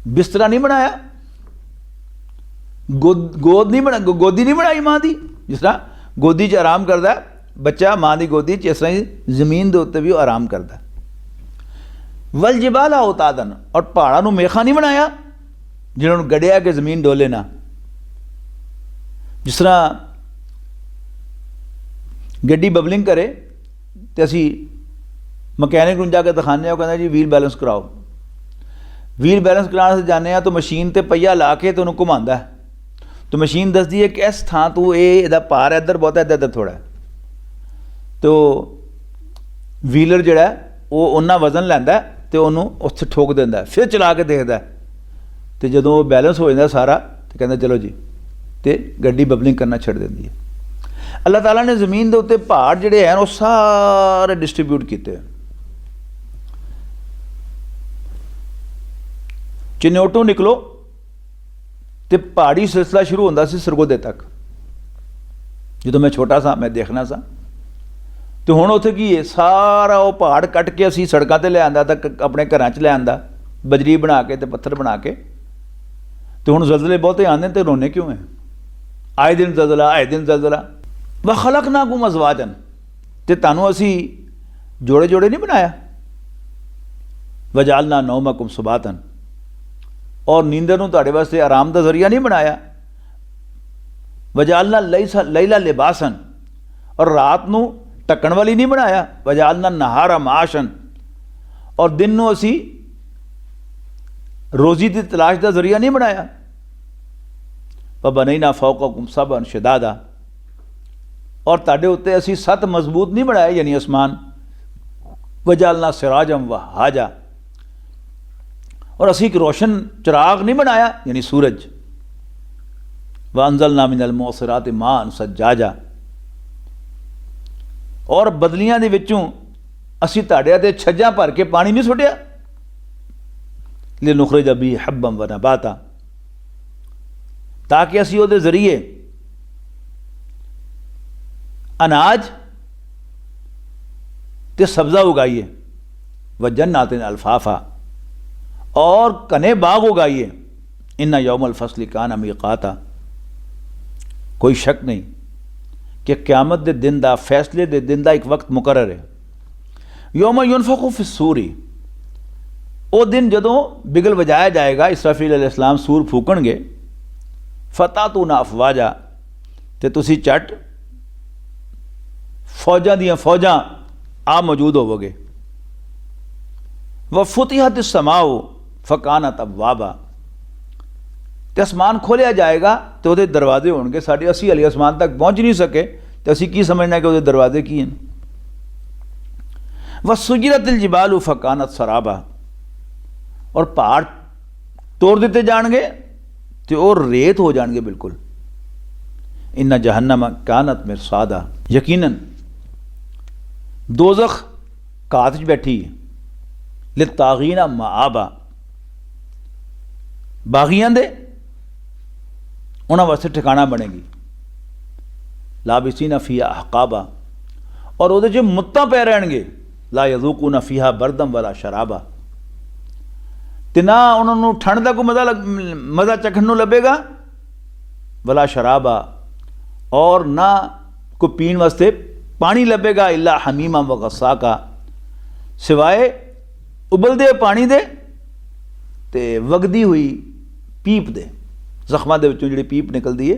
बिस्तरा नहीं बनाया, गोद नहीं बना, गोदी नहीं बनाई माँ की। जिस तरह गोदी च आराम करता है बच्चा माँ की गोदी च, इस तरह ही जमीन के उत्ते भी वो आराम करता है। वल जिबाला औतादन, और पहाड़ों को मेखा नहीं बनाया जिन्होंने गड़िया कि जमीन डोले ना। जिस तरह गड्डी बबलिंग करे तो असी मकैनिक नूं जाके दिखाने, वो कहता जी व्हील बैलेंस कराओ। व्हील बैलेंस कराने से जाने तो मशीन ते पहिया ला के तो उन्होंने घुमाता है, तो मशीन दसदी है कि इस थां तू ये भार इधर बहुत है, इधर इधर थोड़ा है। तो व्हीलर जोड़ा वो उन्ना वजन लैंदा तो उन्होंने उत्थे ठोक देंदा, फिर चला के देखता, तो जो बैलेंस हो जाता सारा तो कहता चलो जी, तो गड्डी बबलिंग करना छड़ देंदी है। अल्लाह ताला ने जमीन के उत्ते पहाड़ जिहड़े हैं वो सारे डिस्ट्रीब्यूट किए। चिन्योटों निकलो तो पहाड़ी सिलसिला शुरू होंदा सी सरगोदे तक। जो मैं छोटा सा मैं देखना सा, तो हुण उत्थे की है सारा वो पहाड़ कट के असी सड़कों ते ले आंदा, तक अपने घरां च ले आंदा बजरी बना के तो पत्थर बना के। तो हुण जलजले बहुते आंदे तो रोने क्यों है, आए दिन जलजला आए दिन जलजला। व खलकनाकुम अज़वाजन, ते तुहानूं असी जोड़े जोड़े नहीं बनाया। वजालना नौमकुम सुबातन, और नींदर नूं तुहाडे वास्ते आराम का जरिया नहीं बनाया। वजालना लैला लिबासन, और रात नूं ढकण वाली नहीं बनाया। वजालना नहारा माशन, और दिन नूं असी रोजी की तलाश का जरिया नहीं बनाया। बनैना फौककुम सबअन शिदादा, और तुहाडे उत्ते असी 7 मजबूत नहीं बनाए यानी आसमान। वजालना सिराजम व हाजा, और असी एक रोशन चिराग नहीं बनाया यानी सूरज। व अंज़लना मिनल मुअस्सिराति माअन सज्जाजा, और बदलियां दे विचों असी तुहाडे ते छज्जां भर के पानी नहीं सुटिया। लिनुखरिज बिही हब्बन व नबाता, ताकि असी उहदे जरिए अनाज ते सब्ज़ा उगाइए। व जन्नातिन अल्फाफा, और कने बाग उगाइए। इन्ना यौमल फसली काना मीक़ाता, कोई शक नहीं कि क़यामत दे दिन दा, फैसले दे दिन दा एक वक्त मुकर्रर है। यौम युनफ़ख़ु फ़िस्सूरी, वो दिन जदों बिगल बजाया जाएगा, इसराफील अलैहिस्सलाम सूर फूकणगे। फ़तातूना अफ़वाजा, ते तुसी झट फौजां दियां फौजां आ मौजूद होवोगे। व फुतिहत समाओ फ़कानत अबवाबा, तो आसमान खोलिया जाएगा तो वो दरवाजे होंगे। साढ़े असी हली आसमान तक पहुँच नहीं सके तो असी की समझना कि वो दरवाजे की हैं। व सुजिरतिल जिबालु फ़कानत सराबा, और पहाड़ तोड़ दिते जाएंगे तो वो रेत हो जाएंगे बिल्कुल। इन्ना जहन्नम कानत मिरसादा, यकीनन दोज़ख घात च बैठी है। लित्तागीना माआबा, बागियां दे उन्होंने वास्ते ठिकाना बनेगी। लाबिसीना फ़ीहा अहकाबा, और वो च मुत्तां पै रहणगे। ला यज़ूक़ूना फ़ीहा बरदम वला शराबा, ते ना उन्होंने ठंड का कोई मज़ा चखण नूं लभेगा। वला शराबा, और ना कोई पीण वास्ते पानी लभेगा। इल्ला हमीमा व गस्साका, सिवाए उबलदे पानी दे ते वगदी हुई पीप दे। जख्मां दे विचों जिहड़ी पीप निकलदी है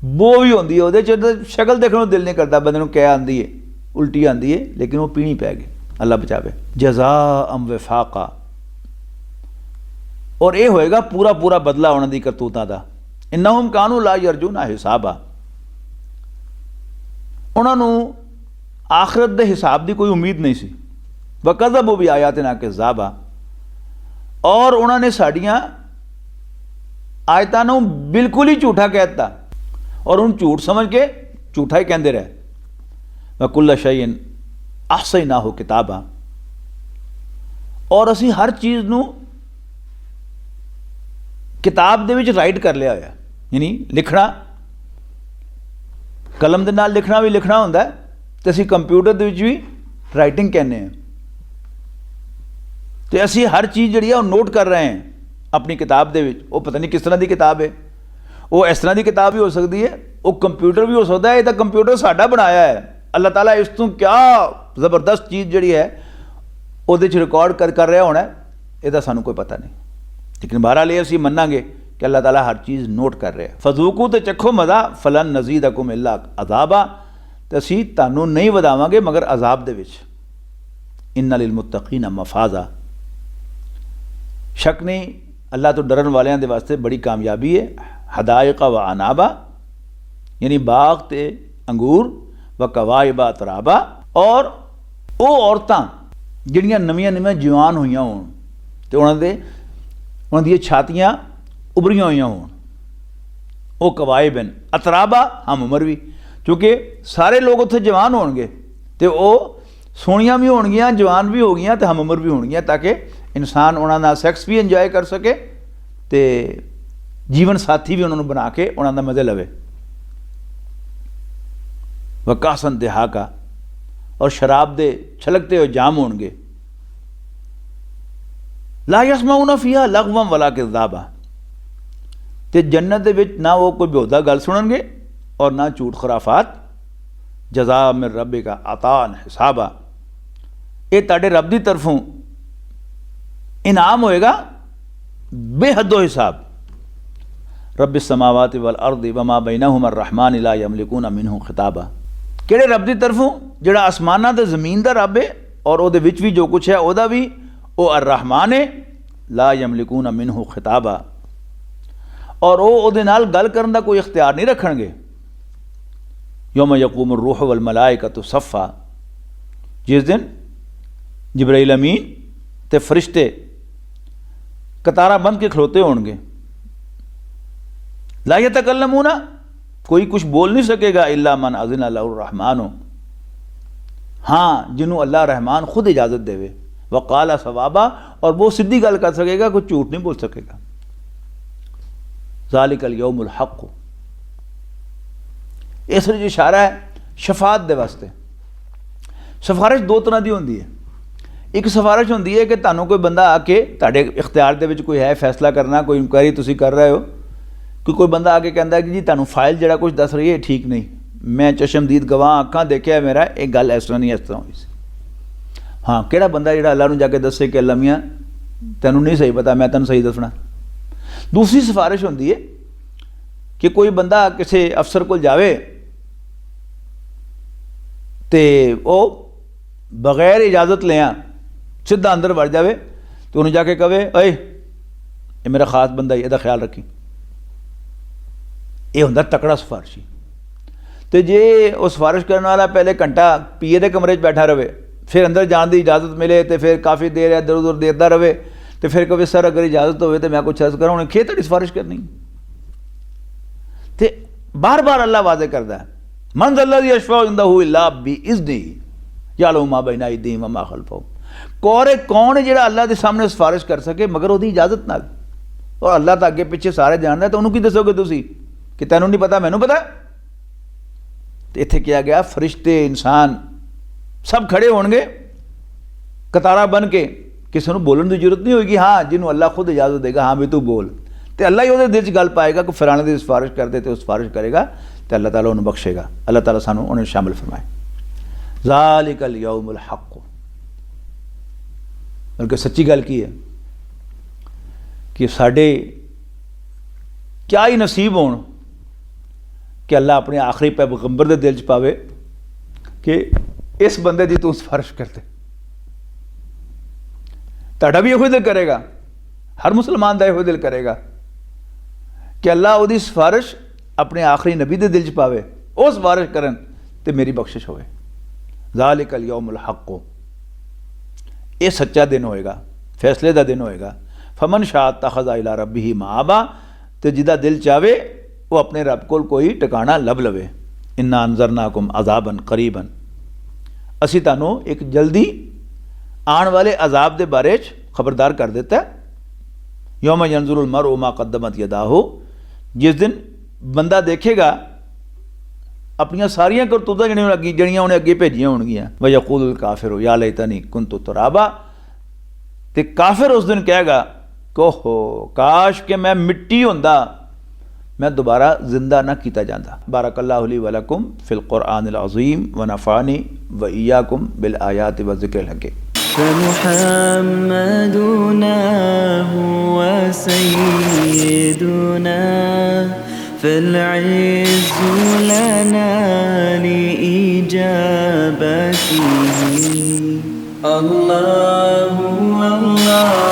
वो भी होंदी है, उहदे च शक्ल देखण नूं दिल नहीं करता बंदे नूं, क्या आंदी है उल्टी आती है, लेकिन वो पीनी पै गई, अल्लाह बचावे। जज़ा अम वफाका, और यह होएगा पूरा पूरा बदला उन्होंने करतूतों का। इन्नहुम कानू ला यरजूना हिसाबा, उन्होंने आखिरत के हिसाब की कोई उम्मीद नहीं सी। वकज़बू भी आयातिना किज़्ज़ाबा, और उन्होंने साड़ियाँ आयतां नूं बिल्कुल ही झूठा कह दिता, और उन झूठ समझ के झूठा ही कहते रहे। वकुल्ल शैइन अहसैनाहु किताबा, और असी हर चीज़ नूं किताब दे विच राइट कर लिया होया। यानी लिखना, कलम दे नाल लिखना भी लिखना होंदा है, ते असी कंप्यूटर दे विच भी राइटिंग कहने हैं। तो असी हर चीज़ जिहड़ी है नोट कर रहे हैं अपनी किताब दे विच। वो पता नहीं किस तरह की किताब है, वो इस तरह की किताब भी हो सकती है, वो कंप्यूटर भी हो सकता है। ये तो कंप्यूटर साडा बनाया है, अल्लाह ताला इस तों क्या ज़बरदस्त चीज़ जिहड़ी है उहदे च रिकॉर्ड कर रहा होना, इसदा सानू कोई पता नहीं। लेकिन बहरहाल ये असीं मन्नांगे कि अल्लाह ताला हर चीज़ नोट कर रहा है। फज़ूकू तो चखो मज़ा फलन नज़ीदकुम इल्ला अज़ाबा, तो असीं तुहानूं नहीं वधावांगे मगर अज़ाब दे विच। इन्ना लिल मुत्तकीना मफाज़ा, शक नहीं अल्लाह तो डरन वालियां दे वास्ते बड़ी कामयाबी है। हदायका व अनाबा, यानी बाग ते अंगूर, व कवाइबा तराबा, और वो औरतां जिहड़ियां नवीं नवीं जवान हुई होण ते उन्हां दी छातियां उभरियां हुई होण, वो कवाइबन अतराबा हम उम्र भी, क्योंकि सारे लोग उत्थे जवान होणगे ते वो सोहणियां भी होणगियां, जवान भी हो गईयां ते हम उम्र भी होणगियां, ताकि इंसान उन्हां नाल सैक्स भी इंजॉय कर सके ते जीवन साथी भी उन्होंने बना के उन्होंने मज़े लवे। वकासन दिहाका, और शराब दे छलकते हुए जाम होणगे। ला यसमाउना फीहा लगवम वला किज़्ज़ाबा, ते जन्नत दे विच ना वो कोई बेहुदा गल सुनणगे और ना झूठ खराफात। जज़ा मिन रब्बिका अतान हिसाबा, ये तुहाडे रब की तरफों इनाम होएगा बेहदो हिसाब। रब्बिस समावाति वल अर्दि वमा बैनहुमा अर्रहमान ला यमलिकूना मिन्हु खिताबा, किहड़े रब की तरफों जिहड़ा आसमानां ते ज़मीन दा रब है और उहदे विच भी जो कुछ है उहदा भी वो अर्रहमान है। ला यमलिकूना मिन्हु खिताबा, और वो उहदे नाल गल करन दा कोई इख्तियार नहीं रखणगे। यौम यक़ूमुर रूह वल मलाइकतु सफ़ा, जिस दिन जिब्राइल अमीन ते फरिश्ते कतारा बंद के खलोते होंगे। ला यतकल्लमूना, कोई कुछ बोल नहीं सकेगा, इल्ला मन अज़िना लहु रहमानो, हाँ जिन्हों अल्लाह रहमान खुद इजाज़त देवे। वक़ाला सवाबा, और वो सीधी गल कर सकेगा, कोई झूठ नहीं बोल सकेगा। ज़ालिकल यौमुल हक़्क़, इस इशारा है शफात दे वास्ते। सिफारिश दो तरह की होंदी है। एक सिफारिश होंदी है कि तुहानूं कोई बंदा आके तुहाडे इख्तियार दे विच कोई है फैसला करना, कोई इंक्वायरी तुसीं कर रहे हो, कि कोई बंदा आके कहता है कि जी तुहानूं फाइल जिहड़ा कुछ दस रही है ठीक नहीं, मैं चशमदीद गवाह अखां देखिया मेरा एक गल इस तरह नहीं इस तरह हुई सी। हाँ, किहड़ा बंदा जिहड़ा अल्लाह नूं जाके दस्से कि अल्लाह मियां तैनूं नहीं सही पता, मैं तैनूं सही दसना। दूसरी सिफारिश होंदी है कि कोई बंदा किसी अफसर कोल जावे तो वह बगैर इजाजत लिया सीधा अंदर वड़ जाए तो उन्हें जाके कहे, अए ये मेरा खास बंदा है, इसका ख्याल रखी। ये होंदा तकड़ा सिफारशी। तो जे वो सिफारिश करने वाला पहले घंटा पीए के कमरे बैठा रहे, फिर अंदर जाने की इजाजत मिले तो फिर काफ़ी देर इधर उधर देखता रहे, तो फिर कहे सर अगर इजाजत हो तो मैं कुछ अर्ज करा, उन्हें खेत सिफारिश करनी। तो बार बार अल्लाह वादे करता है, मन ज़ल्लज़ी यशफ़अउ इंदहु इल्ला बिइज़्निही याअलमु मा बैना अयदीहिम व मा खल्फ़हुम, कौन है जिहड़ा अल्लाह के सामने सिफारिश कर सके मगर उसकी इजाजत नाल। और अल्लाह तो अगे पिछे सारे जानता है, तो उन्होंने की दसोगे तुसी कि तैनूं नहीं पता मैनूं पता। तो इत्थे किया गया फरिश्ते इंसान सब खड़े होणगे कतारा बन के, किसी को बोलने की जरूरत नहीं होगी। हाँ, जिन्होंने अल्लाह खुद इजाजत देगा, हाँ भी तू बोल, तो अल्लाह ही वो दिल च गल पाएगा कि फलाने की सिफारिश करते तो सिफारिश करेगा तो अल्लाह ताला उन्हें बख्शेगा। अल्लाह ताला सानू उन्हें शामिल फरमाए। ज़ालिकल यौमुल हक़्क़, बल्कि सच्ची गल की है कि साढ़े क्या ही नसीब होण कि अल्लाह अपने आखिरी पैगंबर दे दिल च पावे कि इस बंदे की तू सिफारिश कर दे। तुहाडा भी यही दिल करेगा, हर मुसलमान का यही दिल करेगा कि अल्लाह उसकी सिफारिश अपने आखिरी नबी के दिल च पावे, वो सिफारिश करन ते मेरी बख्शिश होवे। ज़ालिकल यौमुल हक़्क़ु, ये सच्चा दिन होएगा, फैसले का दिन होएगा। फमन शाअ तख़ज़ इला रब्बिही माआबा, तो जिदा दिल चाहे वो अपने रब को कोई टिकाणा लभ लवे। इन्ना अंज़रनाकुम अज़ाबन करीबन, असी तुहानू एक जल्दी आने वाले अजाब के बारे खबरदार कर देता है। यौम यंजुरुल मरउ मा क़द्दमत यदाहु, जिस दिन बंदा देखेगा अपनियां सारियां करतूतां जड़ियां उन्हें अगे भेजियां होणगियां। व यक़ूलुल काफ़िरु या लैतनी कुन्तु तुराबा, ते काफिर उस दिन कहेगा कोहो काश के मैं मिट्टी होंदा, मैं दोबारा जिंदा ना किया जाता। बारकल्लाहु ली व लकुम फिल क़ुरआनिल अज़ीम व नफ़ानी व इय्याकुम बिल आयाति व ज़िक्रिल हकीम। فمحمدنا هو سيدنا فالعز لنا لإجابته. الله الله